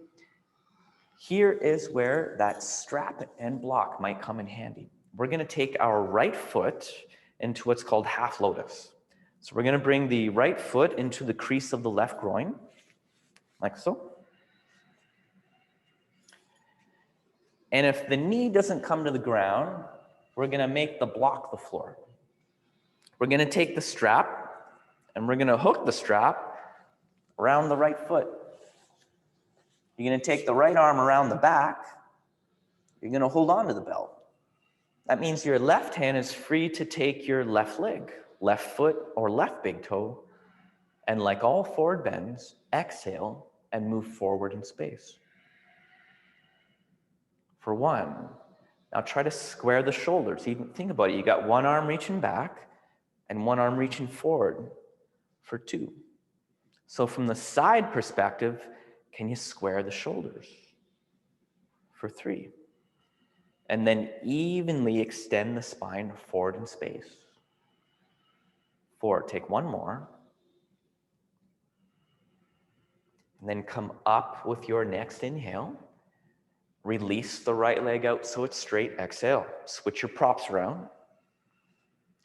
Here is where that strap and block might come in handy. We're going to take our right foot into what's called half lotus. So we're going to bring the right foot into the crease of the left groin, like so. And if the knee doesn't come to the ground, we're going to make the block the floor. We're going to take the strap and we're going to hook the strap around the right foot. You're going to take the right arm around the back. You're going to hold on to the belt. That means your left hand is free to take your left leg, left foot, or left big toe. And like all forward bends, exhale and move forward in space. For 1, now try to square the shoulders. Even think about it. You got one arm reaching back and one arm reaching forward. For 2. So from the side perspective, can you square the shoulders? For 3. And then evenly extend the spine forward in space. 4, take one more. And then come up with your next inhale. Release the right leg out so it's straight. Exhale. Switch your props around.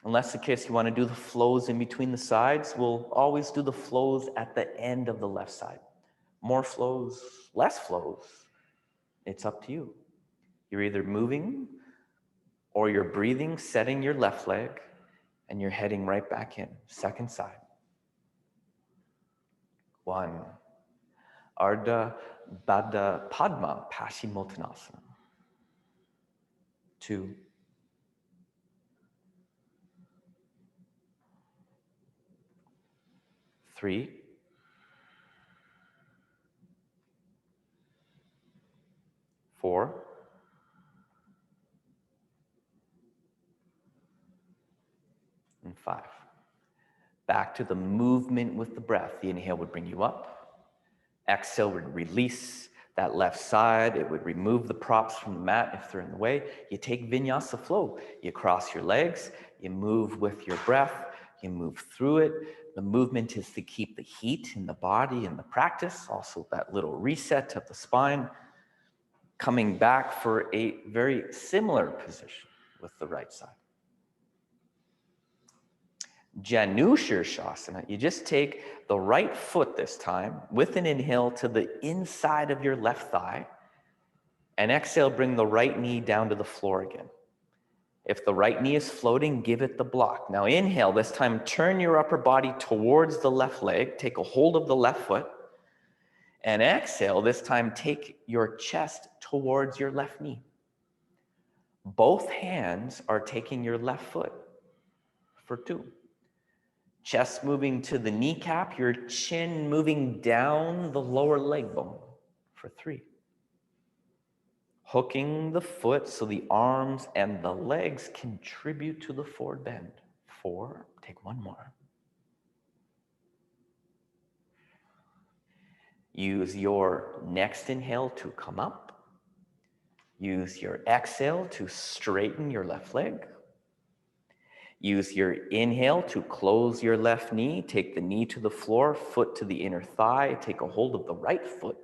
Unless the case you want to do the flows in between the sides, we'll always do the flows at the end of the left side. More flows, less flows. It's up to you. You're either moving or you're breathing, setting your left leg, and you're heading right back in. Second side. 1. Ardha Baddha Padma Paschimottanasana. 2. 3. 4. And 5. Back to the movement with the breath. The inhale would bring you up. Exhale would release that left side. It would remove the props from the mat if they're in the way. You take vinyasa flow. You cross your legs. You move with your breath. You move through it. The movement is to keep the heat in the body and the practice, also that little reset of the spine, coming back for a very similar position with the right side. Janu Shirshasana, you just take the right foot this time with an inhale to the inside of your left thigh, and exhale, bring the right knee down to the floor again. If the right knee is floating, give it the block. Now inhale, this time turn your upper body towards the left leg, take a hold of the left foot, and exhale, this time take your chest towards your left knee. Both hands are taking your left foot for 2. Chest moving to the kneecap, your chin moving down the lower leg bone for 3. Hooking the foot so the arms and the legs contribute to the forward bend. 4, take 1 more. Use your next inhale to come up. Use your exhale to straighten your left leg. Use your inhale to close your left knee. Take the knee to the floor, foot to the inner thigh. Take a hold of the right foot.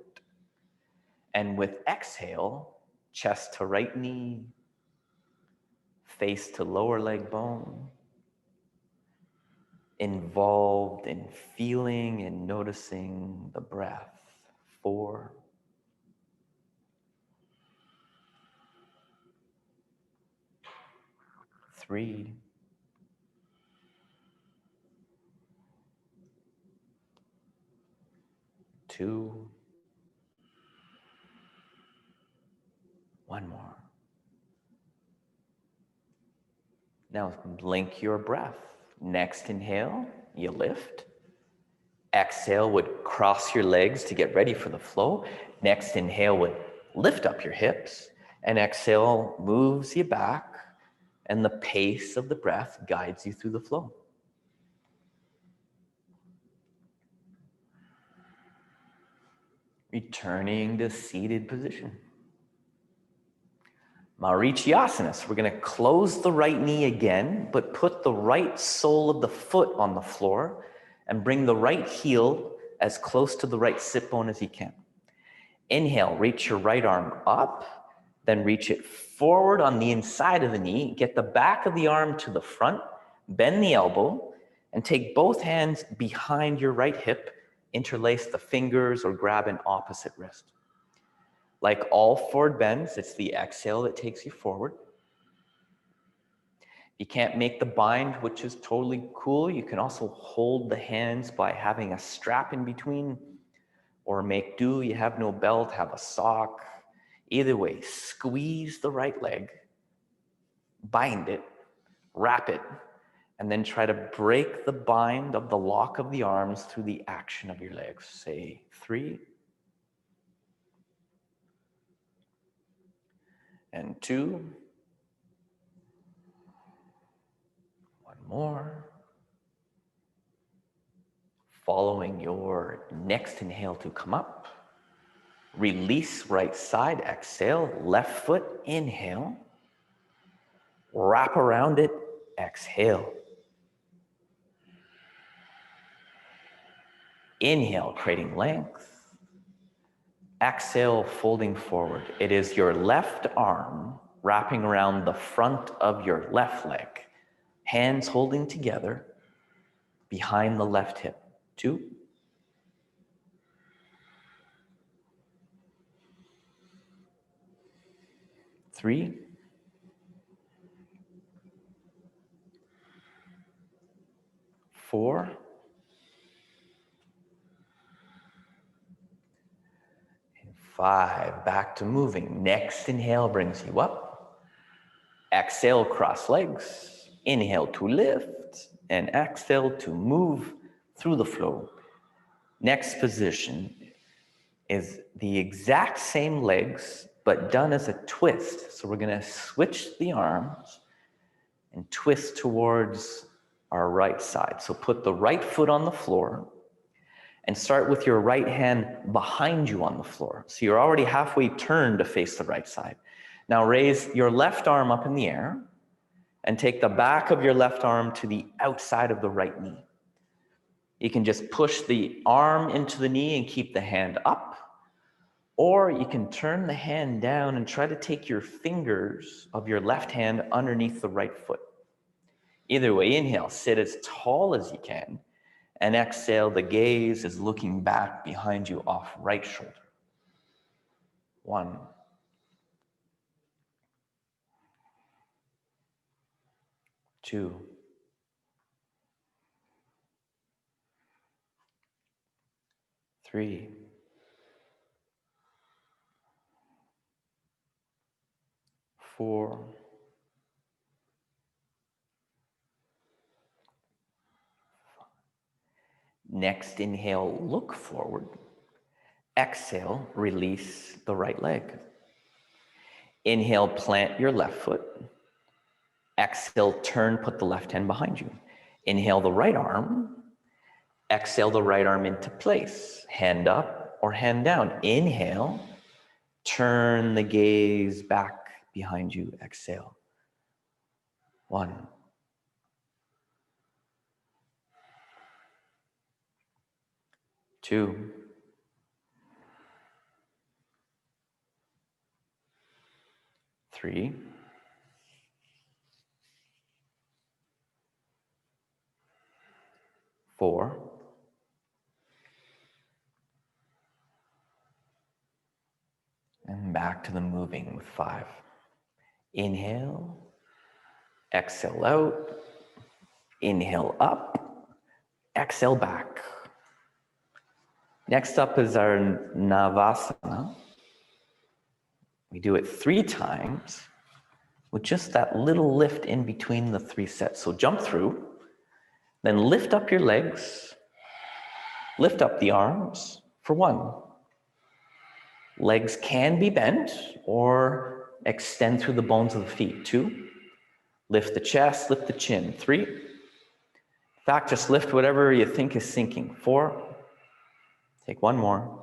And with exhale, chest to right knee, face to lower leg bone. Involved in feeling and noticing the breath. 4. 3. 2. 1 more. Now blink your breath. Next inhale, you lift. Exhale would cross your legs to get ready for the flow. Next inhale would lift up your hips. And exhale moves you back. And the pace of the breath guides you through the flow. Returning to seated position. Marichyasana. So we're going to close the right knee again, but put the right sole of the foot on the floor and bring the right heel as close to the right sit bone as you can. Inhale, reach your right arm up, then reach it forward on the inside of the knee. Get the back of the arm to the front, bend the elbow, and take both hands behind your right hip, interlace the fingers or grab an opposite wrist. Like all forward bends, it's the exhale that takes you forward. You can't make the bind, which is totally cool. You can also hold the hands by having a strap in between, or make do. You have no belt, have a sock. Either way, squeeze the right leg, bind it, wrap it, and then try to break the bind of the lock of the arms through the action of your legs. Say 3. And 2. 1 more. Following your next inhale to come up. Release right side, exhale, left foot, inhale. Wrap around it, exhale. Inhale, creating length. Exhale, folding forward. It is your left arm wrapping around the front of your left leg. Hands holding together behind the left hip. 2. 3. 4. And 5. Back to moving. Next inhale brings you up. Exhale, cross legs. Inhale to lift. And exhale to move through the flow. Next position is the exact same legs, but done as a twist. So we're going to switch the arms and twist towards our right side. So put the right foot on the floor and start with your right hand behind you on the floor. So you're already halfway turned to face the right side. Now raise your left arm up in the air and take the back of your left arm to the outside of the right knee. You can just push the arm into the knee and keep the hand up, or you can turn the hand down and try to take your fingers of your left hand underneath the right foot. Either way, inhale, sit as tall as you can, and exhale, the gaze is looking back behind you off right shoulder. 1, 2, 3, 4, 5. Next inhale, look forward. Exhale, release the right leg. Inhale, plant your left foot. Exhale, turn, put the left hand behind you. Inhale the right arm. Exhale the right arm into place. Hand up or hand down. Inhale, turn the gaze back behind you. Exhale. 1, 2, 3, 4, and back to the moving with 5. Inhale, exhale out, inhale up, exhale back. Next up is our Navasana. We do it 3 times with just that little lift in between the 3 sets. So jump through, then lift up your legs, lift up the arms for 1. Legs can be bent or extend through the bones of the feet. 2, lift the chest, lift the chin. 3, in fact, just lift whatever you think is sinking. 4, take 1 more.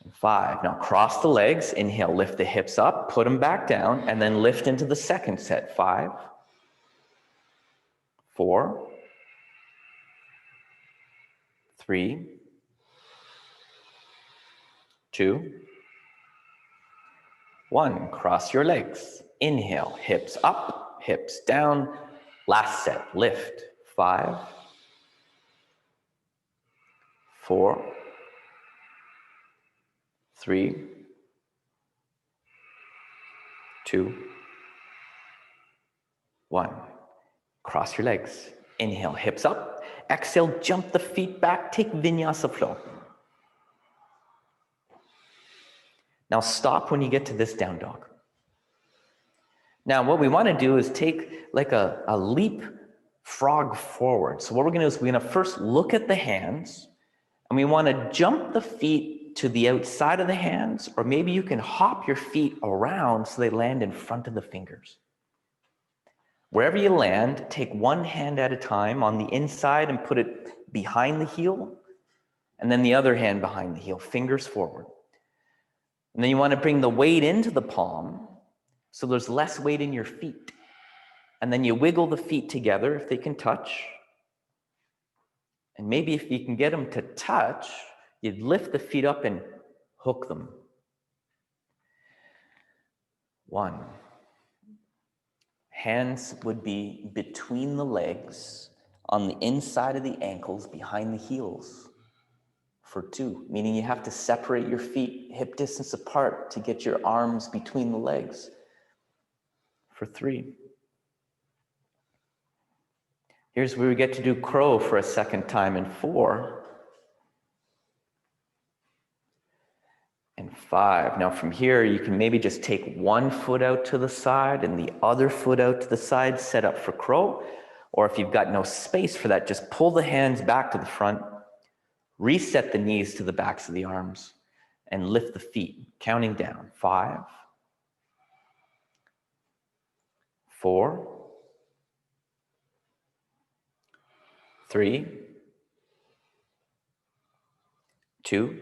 And 5, now cross the legs, inhale, lift the hips up, put them back down, and then lift into the second set. 5, 4, 3, 2, 1. Cross your legs. Inhale, hips up, hips down. Last set, lift. 5, 4, 3, 2, 1. Cross your legs. Inhale, hips up. Exhale, jump the feet back. Take Vinyasa flow. Now stop when you get to this down dog. Now what we want to do is take like a leap frog forward. So what we're going to do is we're going to first look at the hands, and we want to jump the feet to the outside of the hands, or maybe you can hop your feet around so they land in front of the fingers. Wherever you land, take 1 hand at a time on the inside and put it behind the heel, and then the other hand behind the heel, fingers forward. And then you want to bring the weight into the palm so there's less weight in your feet. And then you wiggle the feet together if they can touch. And maybe if you can get them to touch, you'd lift the feet up and hook them. 1. Hands would be between the legs, on the inside of the ankles, behind the heels. For 2, meaning you have to separate your feet hip distance apart to get your arms between the legs. For 3. Here's where we get to do crow for a second time in 4. And 5. Now from here, you can maybe just take 1 foot out to the side and the other foot out to the side, set up for crow. Or if you've got no space for that, just pull the hands back to the front, reset the knees to the backs of the arms, and lift the feet, counting down. 5, 4, 3, 2,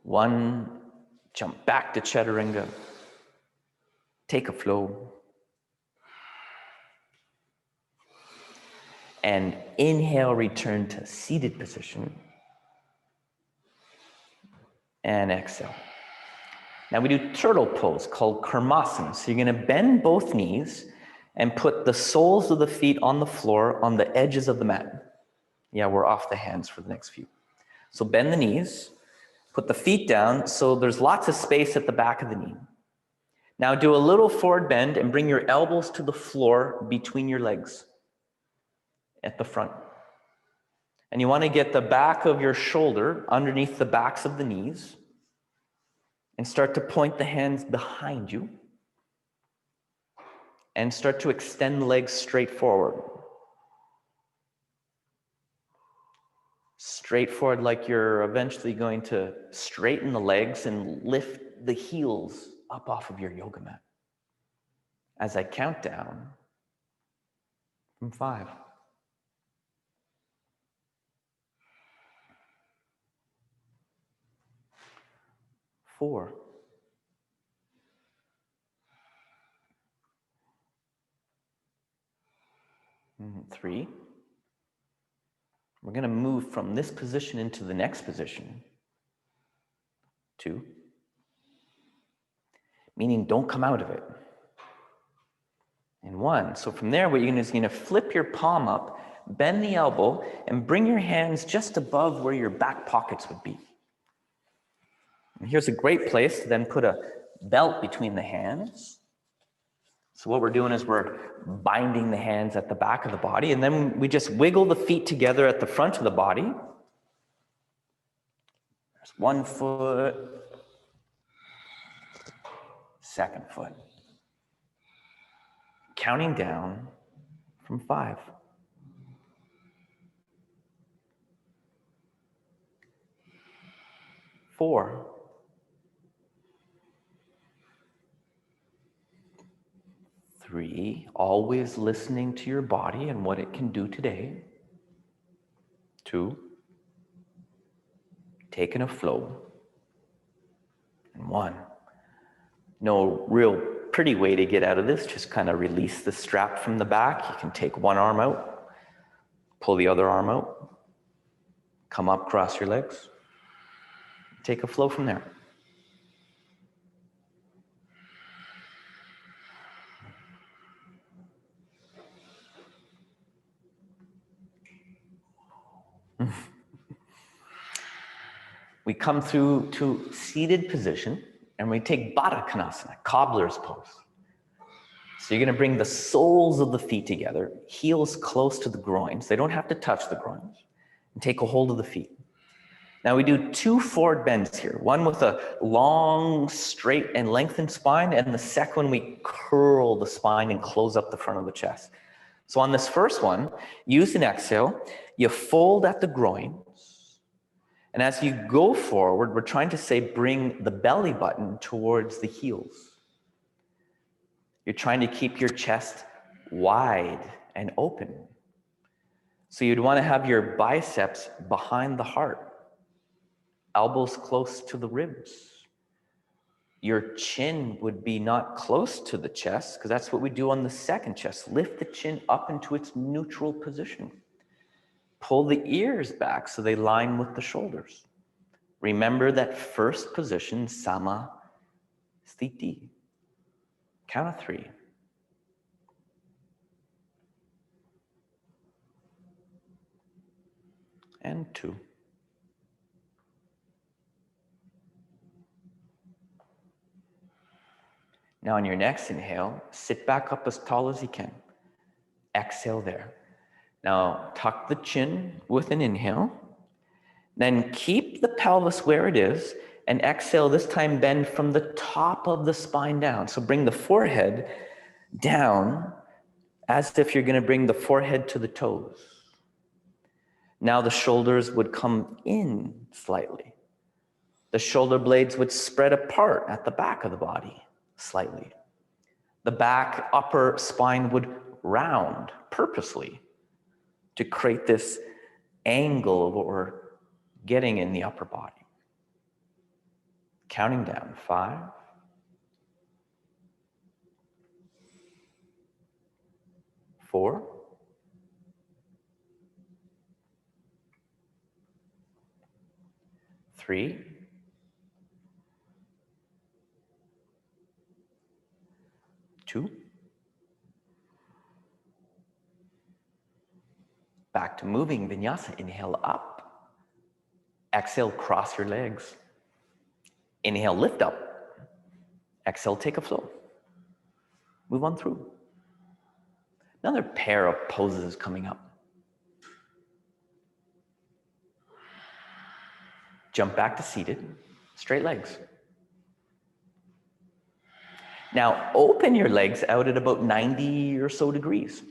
1. Jump back to Chaturanga. Take a flow. And inhale, return to seated position. And exhale. Now we do turtle pose called Karmasana. So you're going to bend both knees and put the soles of the feet on the floor on the edges of the mat. Yeah, we're off the hands for the next few. So bend the knees, put the feet down so there's lots of space at the back of the knee. Now do a little forward bend and bring your elbows to the floor between your legs at the front. And you want to get the back of your shoulder underneath the backs of the knees and start to point the hands behind you and start to extend the legs straight forward. Straight forward, like you're eventually going to straighten the legs and lift the heels up off of your yoga mat. As I count down from 5. 4. 3. We're going to move from this position into the next position. 2. Meaning don't come out of it. And 1. So from there, what you're going to do is you're going to flip your palm up, bend the elbow, and bring your hands just above where your back pockets would be. And here's a great place to then put a belt between the hands. So what we're doing is we're binding the hands at the back of the body, and then we just wiggle the feet together at the front of the body. There's 1 foot, 2nd foot. Counting down from 5. 4. 3, always listening to your body and what it can do today. 2, taking a flow. And 1, no real pretty way to get out of this, just kind of release the strap from the back. You can take one arm out, pull the other arm out, come up, cross your legs, take a flow from there. We come through to seated position and we take Baddha Konasana, cobbler's pose. So you're going to bring the soles of the feet together, heels close to the groins. They don't have to touch the groins. And take a hold of the feet. Now we do 2 forward bends here. One with a long, straight and lengthened spine, and the second one we curl the spine and close up the front of the chest. So on this first one, use an exhale, you fold at the groins. And as you go forward, we're trying to say bring the belly button towards the heels. You're trying to keep your chest wide and open. So you'd want to have your biceps behind the heart, elbows close to the ribs. Your chin would be not close to the chest, because that's what we do on the second chest. Lift the chin up into its neutral position. Pull the ears back so they line with the shoulders. Remember that first position, Sama Sthiti. Count of 3. And 2. Now on your next inhale, sit back up as tall as you can. Exhale there. Now tuck the chin with an inhale. Then keep the pelvis where it is and exhale, this time bend from the top of the spine down. So bring the forehead down as if you're going to bring the forehead to the toes. Now the shoulders would come in slightly. The shoulder blades would spread apart at the back of the body slightly. The back upper spine would round purposely to create this angle of what we're getting in the upper body. Counting down, 5, 4, 3, 2. Back to moving, vinyasa. Inhale up. Exhale, cross your legs. Inhale, lift up. Exhale, take a flow. Move on through. Another pair of poses coming up. Jump back to seated, straight legs. Now open your legs out at about 90 or so degrees.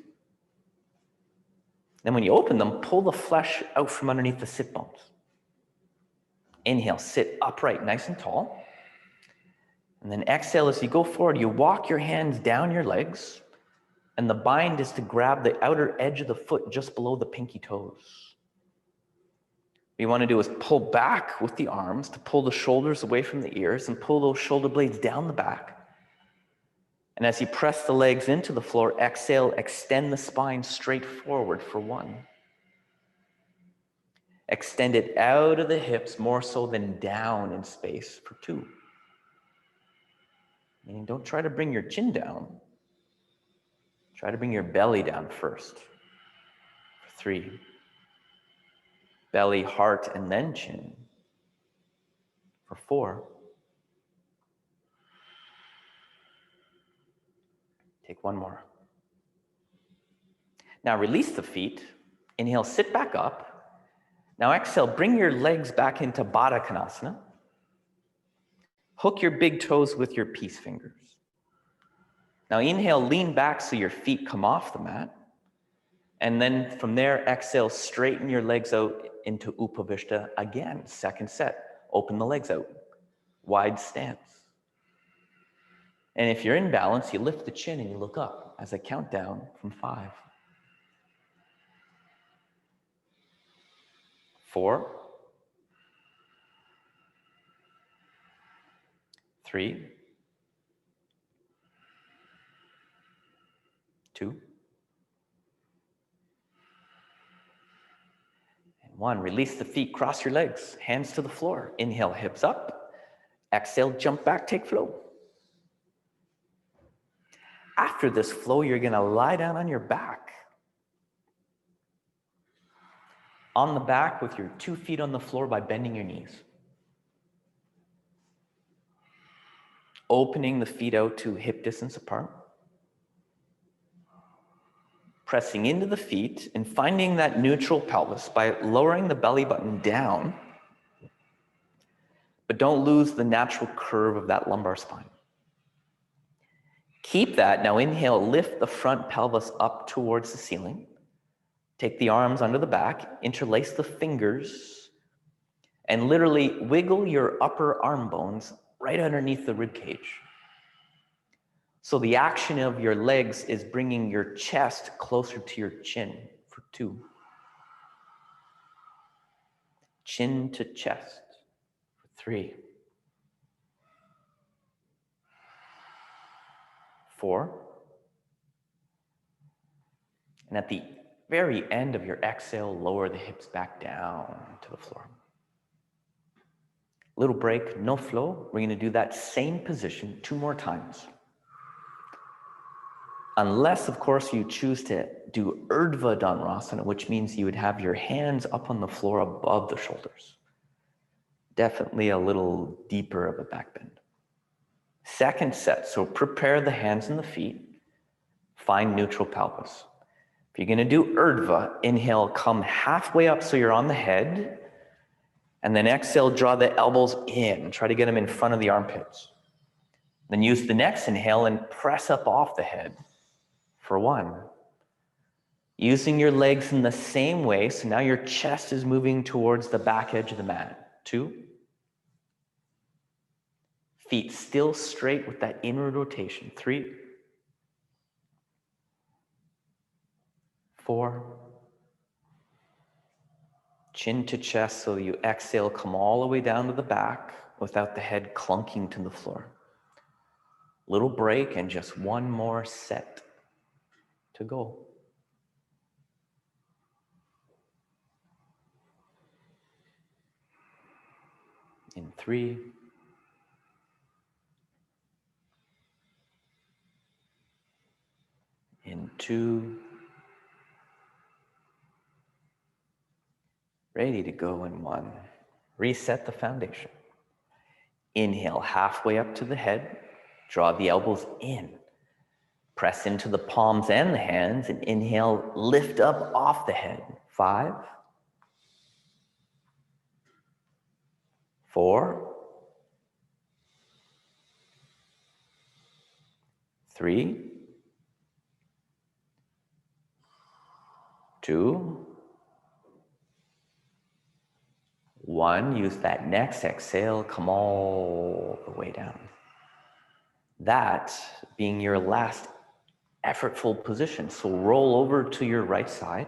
Then when you open them, pull the flesh out from underneath the sit bones. Inhale, sit upright, nice and tall. And then exhale, as you go forward, you walk your hands down your legs, and the bind is to grab the outer edge of the foot just below the pinky toes. What you want to do is pull back with the arms to pull the shoulders away from the ears and pull those shoulder blades down the back. And as you press the legs into the floor, exhale, extend the spine straight forward for 1. Extend it out of the hips more so than down in space for 2. Meaning don't try to bring your chin down. Try to bring your belly down first for 3. Belly, heart, and then chin for 4. Take 1 more. Now release the feet. Inhale, sit back up. Now exhale, bring your legs back into Baddha Konasana. Hook your big toes with your peace fingers. Now inhale, lean back so your feet come off the mat. And then from there, exhale, straighten your legs out into Upavishta again. Second set, open the legs out. Wide stance. And if you're in balance, you lift the chin and you look up as I count down from 5. 4. 3. 2. And 1. Release the feet, cross your legs, hands to the floor. Inhale, hips up. Exhale, jump back, take flow. After this flow, you're going to lie down on your back. On the back with your 2 feet on the floor by bending your knees. Opening the feet out to hip distance apart. Pressing into the feet and finding that neutral pelvis by lowering the belly button down. But don't lose the natural curve of that lumbar spine. Keep that. Now inhale, lift the front pelvis up towards the ceiling. Take the arms under the back, interlace the fingers, and literally wiggle your upper arm bones right underneath the rib cage. So the action of your legs is bringing your chest closer to your chin for 2. Chin to chest for 3. 4. And at the very end of your exhale, lower the hips back down to the floor. Little break, no flow. We're going to do that same position 2 more times. Unless, of course, you choose to do Urdhva Dhanurasana, which means you would have your hands up on the floor above the shoulders. Definitely a little deeper of a back bend. Second set, so prepare the hands and the feet. Find neutral pelvis. If you're going to do Urdhva, inhale, come halfway up so you're on the head. And then exhale, draw the elbows in. Try to get them in front of the armpits. Then use the next inhale and press up off the head for 1. Using your legs in the same way, so now your chest is moving towards the back edge of the mat. 2. Feet still straight with that inward rotation. 3. 4. Chin to chest, so you exhale, come all the way down to the back without the head clunking to the floor. Little break and just 1 more set to go. In 3, in 2, ready to go in 1. Reset the foundation. Inhale halfway up to the head, draw the elbows in. Press into the palms and the hands, and inhale, lift up off the head. 5, 4, 3, 2, 1. Use that next exhale, come all the way down. That being your last effortful position. So roll over to your right side.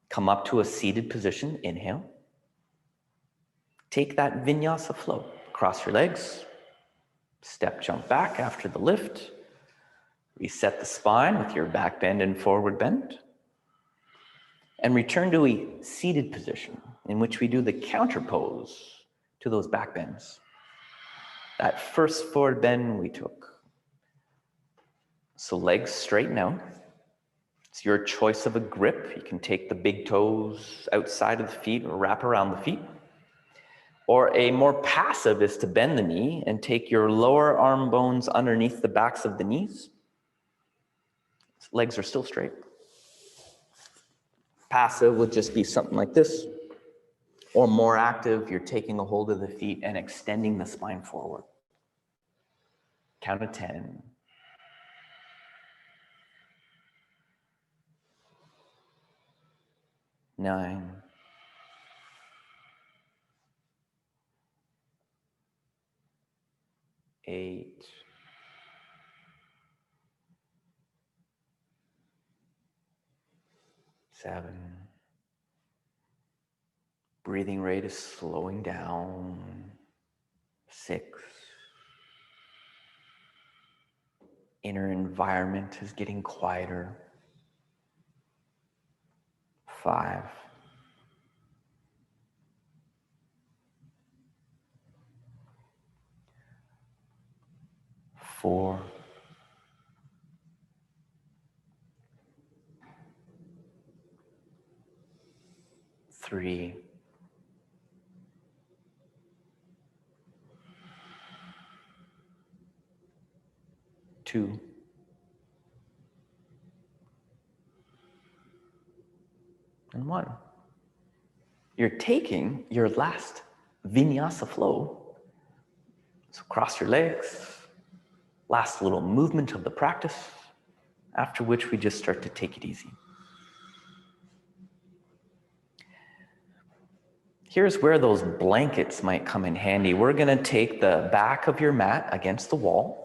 Come up to a seated position, inhale. Take that vinyasa flow. Cross your legs. Step, jump back after the lift. Reset the spine with your back bend and forward bend. And return to a seated position in which we do the counter pose to those back bends. That first forward bend we took. So legs straighten out. It's your choice of a grip. You can take the big toes outside of the feet or wrap around the feet. Or a more passive is to bend the knee and take your lower arm bones underneath the backs of the knees. Legs are still straight. Passive would just be something like this. Or more active, you're taking a hold of the feet and extending the spine forward. Count to 10. 9. 8. 7. Breathing rate is slowing down. 6. Inner environment is getting quieter. 5. 4. 3. 2. And 1. You're taking your last vinyasa flow. So cross your legs. Last little movement of the practice, after which we just start to take it easy. Here's where those blankets might come in handy. We're going to take the back of your mat against the wall.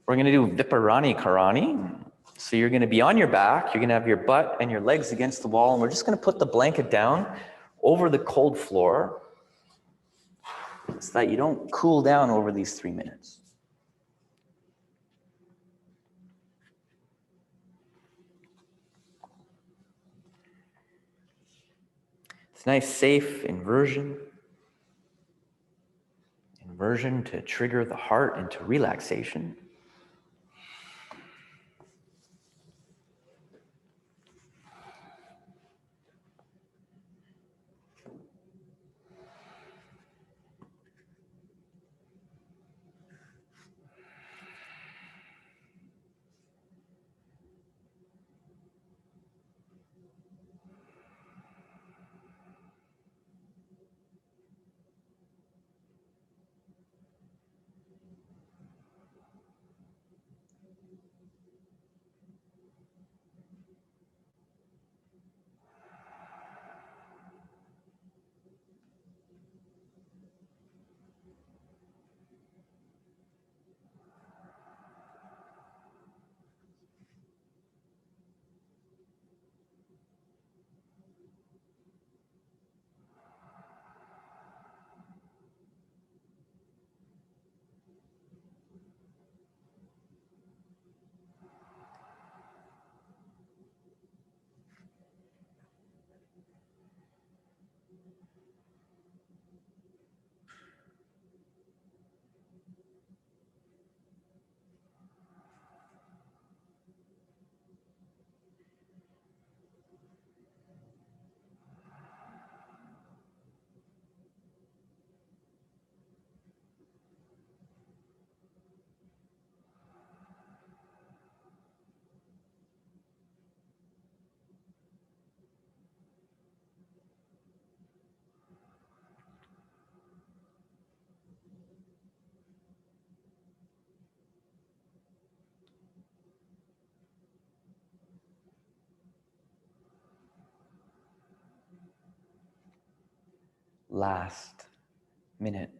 We're going to do Viparani Karani. So you're going to be on your back. You're going to have your butt and your legs against the wall. And we're just going to put the blanket down over the cold floor so that you don't cool down over these 3 minutes. It's nice, safe inversion. Inversion to trigger the heart into relaxation. last minute.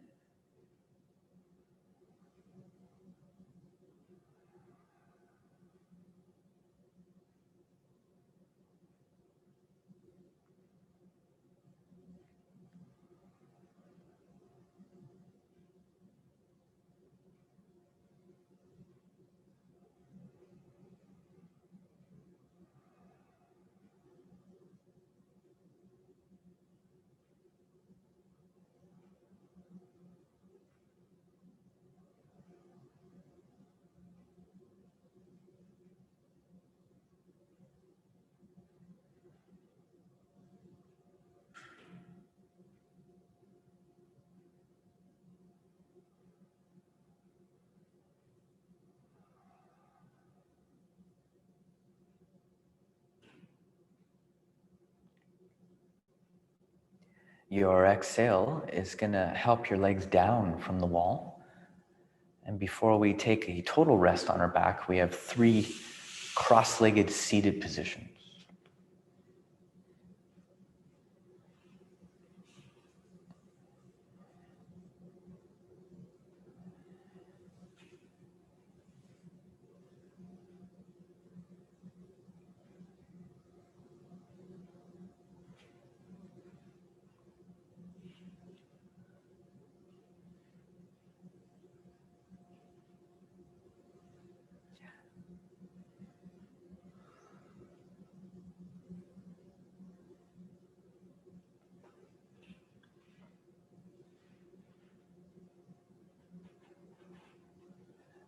Your exhale is going to help your legs down from the wall. And before we take a total rest on our back, we have 3 cross-legged seated positions.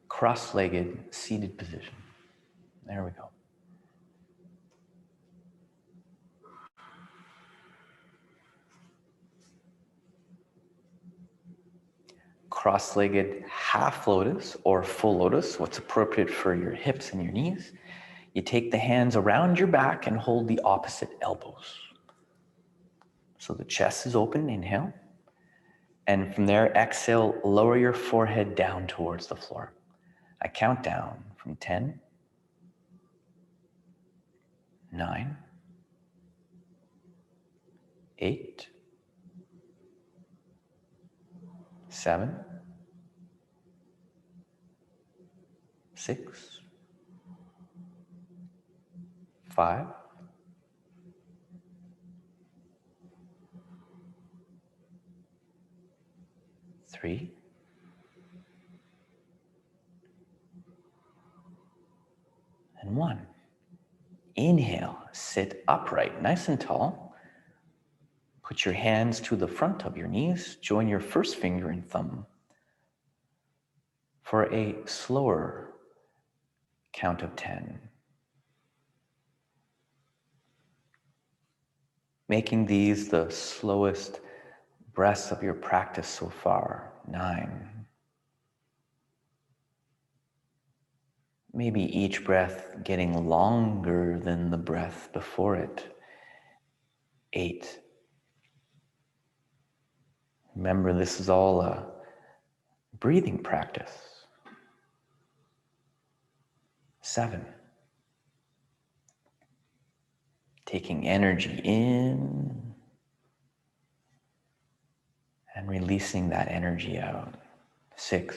Cross-legged seated position. There we go. Cross-legged half lotus or full lotus, what's appropriate for your hips and your knees. You take the hands around your back and hold the opposite elbows. So the chest is open, inhale. And from there, exhale, lower your forehead down towards the floor. I count down from 10, 9, 8, 7, 6, 5, 3, 1. Inhale, sit upright, nice and tall. Put your hands to the front of your knees. Join your first finger and thumb for a slower count of 10. Making these the slowest breaths of your practice so far. 9. Maybe each breath getting longer than the breath before it. 8. Remember, this is all a breathing practice. 7. Taking energy in and releasing that energy out. 6.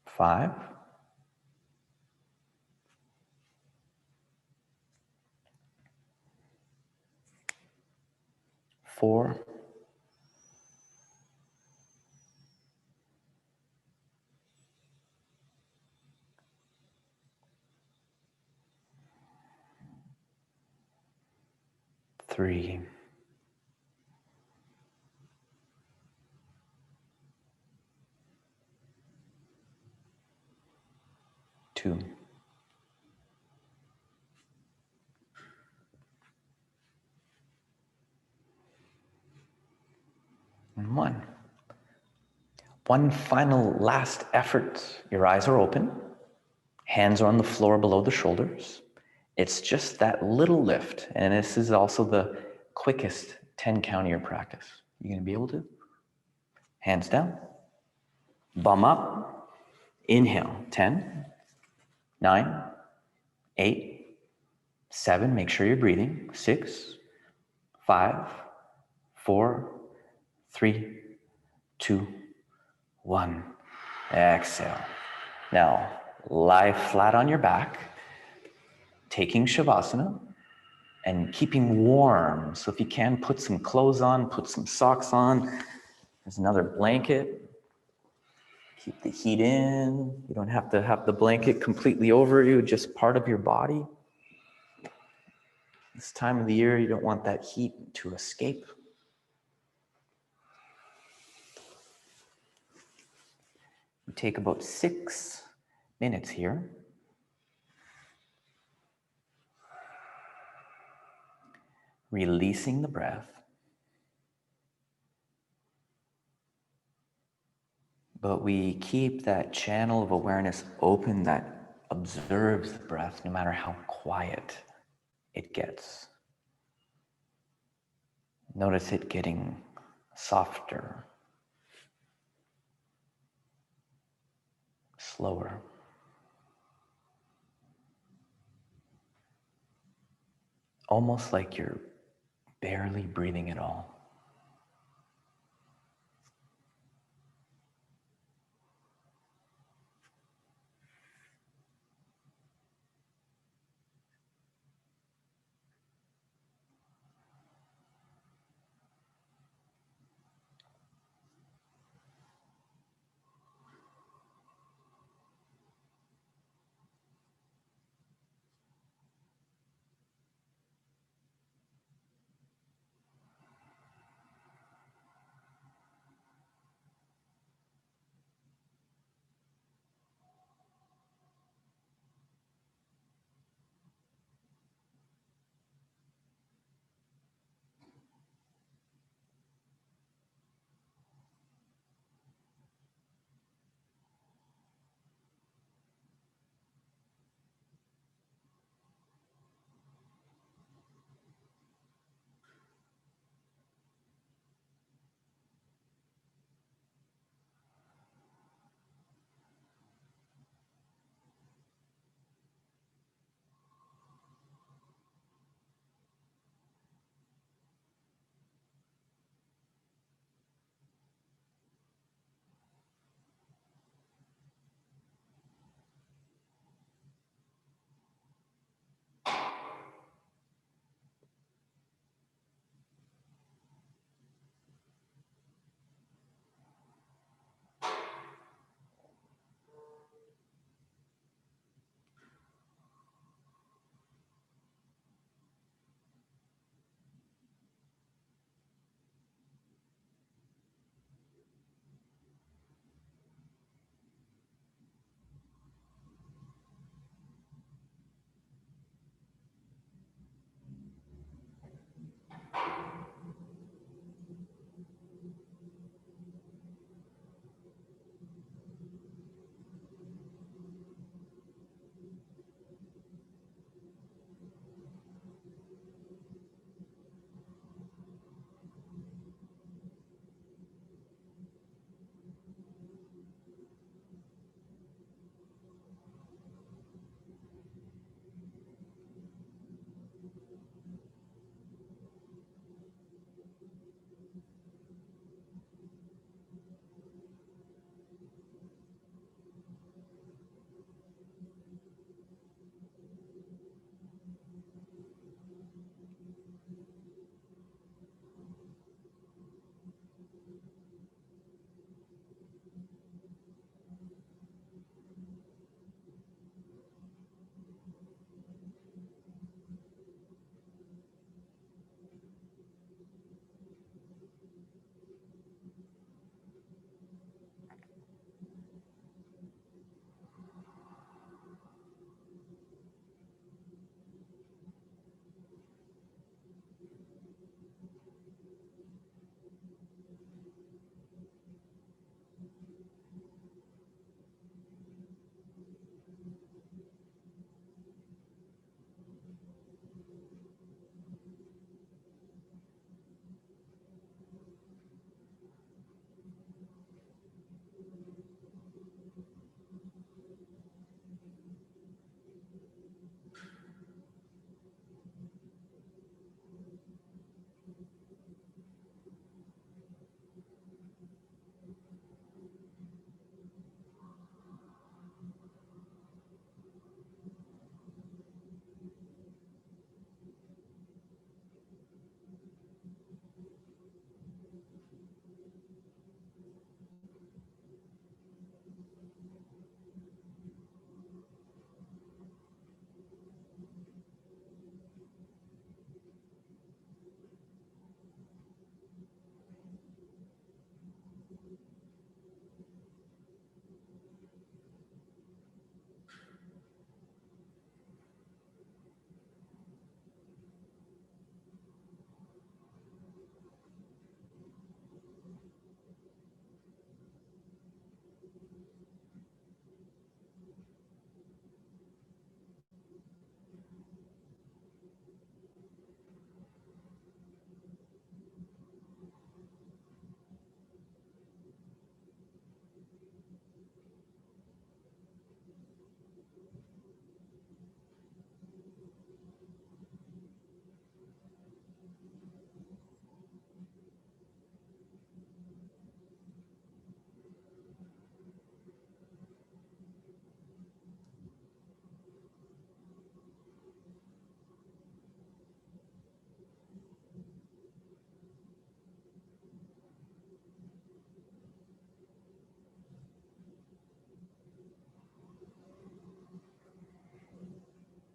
5. 4. 3. 2. And 1. One final last effort. Your eyes are open. Hands are on the floor below the shoulders. It's just that little lift. And this is also the quickest 10 count of your practice. You gonna be able to? Hands down. Bum up. Inhale. 10, 9, 8, 7, make sure you're breathing. 6, 5, 4, 3, 2, 1. Exhale. Now, lie flat on your back, taking Shavasana and keeping warm. So if you can, put some clothes on, put some socks on. There's another blanket. Keep the heat in. You don't have to have the blanket completely over you, just part of your body. This time of the year, you don't want that heat to escape. We take about 6 minutes here. Releasing the breath. But we keep that channel of awareness open that observes the breath no matter how quiet it gets. Notice it getting softer, slower. Almost like you're barely breathing at all.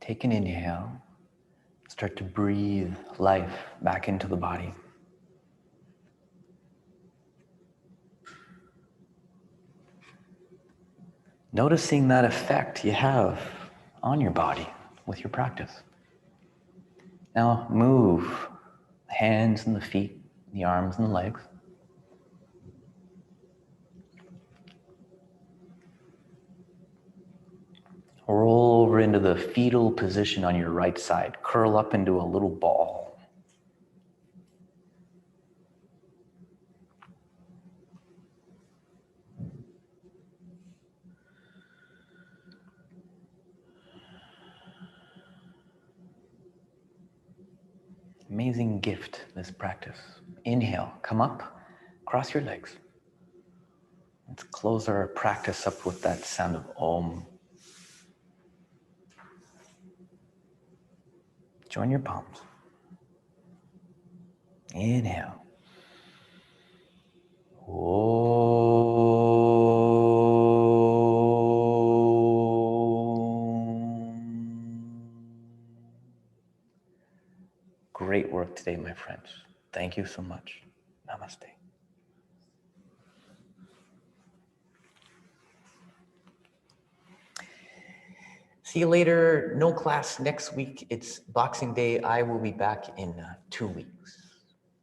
Take an inhale. Start to breathe life back into the body. Noticing that effect you have on your body with your practice. Now move the hands and the feet, the arms and the legs. Roll over into the fetal position on your right side. Curl up into a little ball. Amazing gift, this practice. Inhale, come up, cross your legs. Let's close our practice up with that sound of Om. Join your palms. Inhale. Great work today, my friends. Thank you so much. Namaste. See you later. No class next week. It's Boxing Day. I will be back in 2 weeks.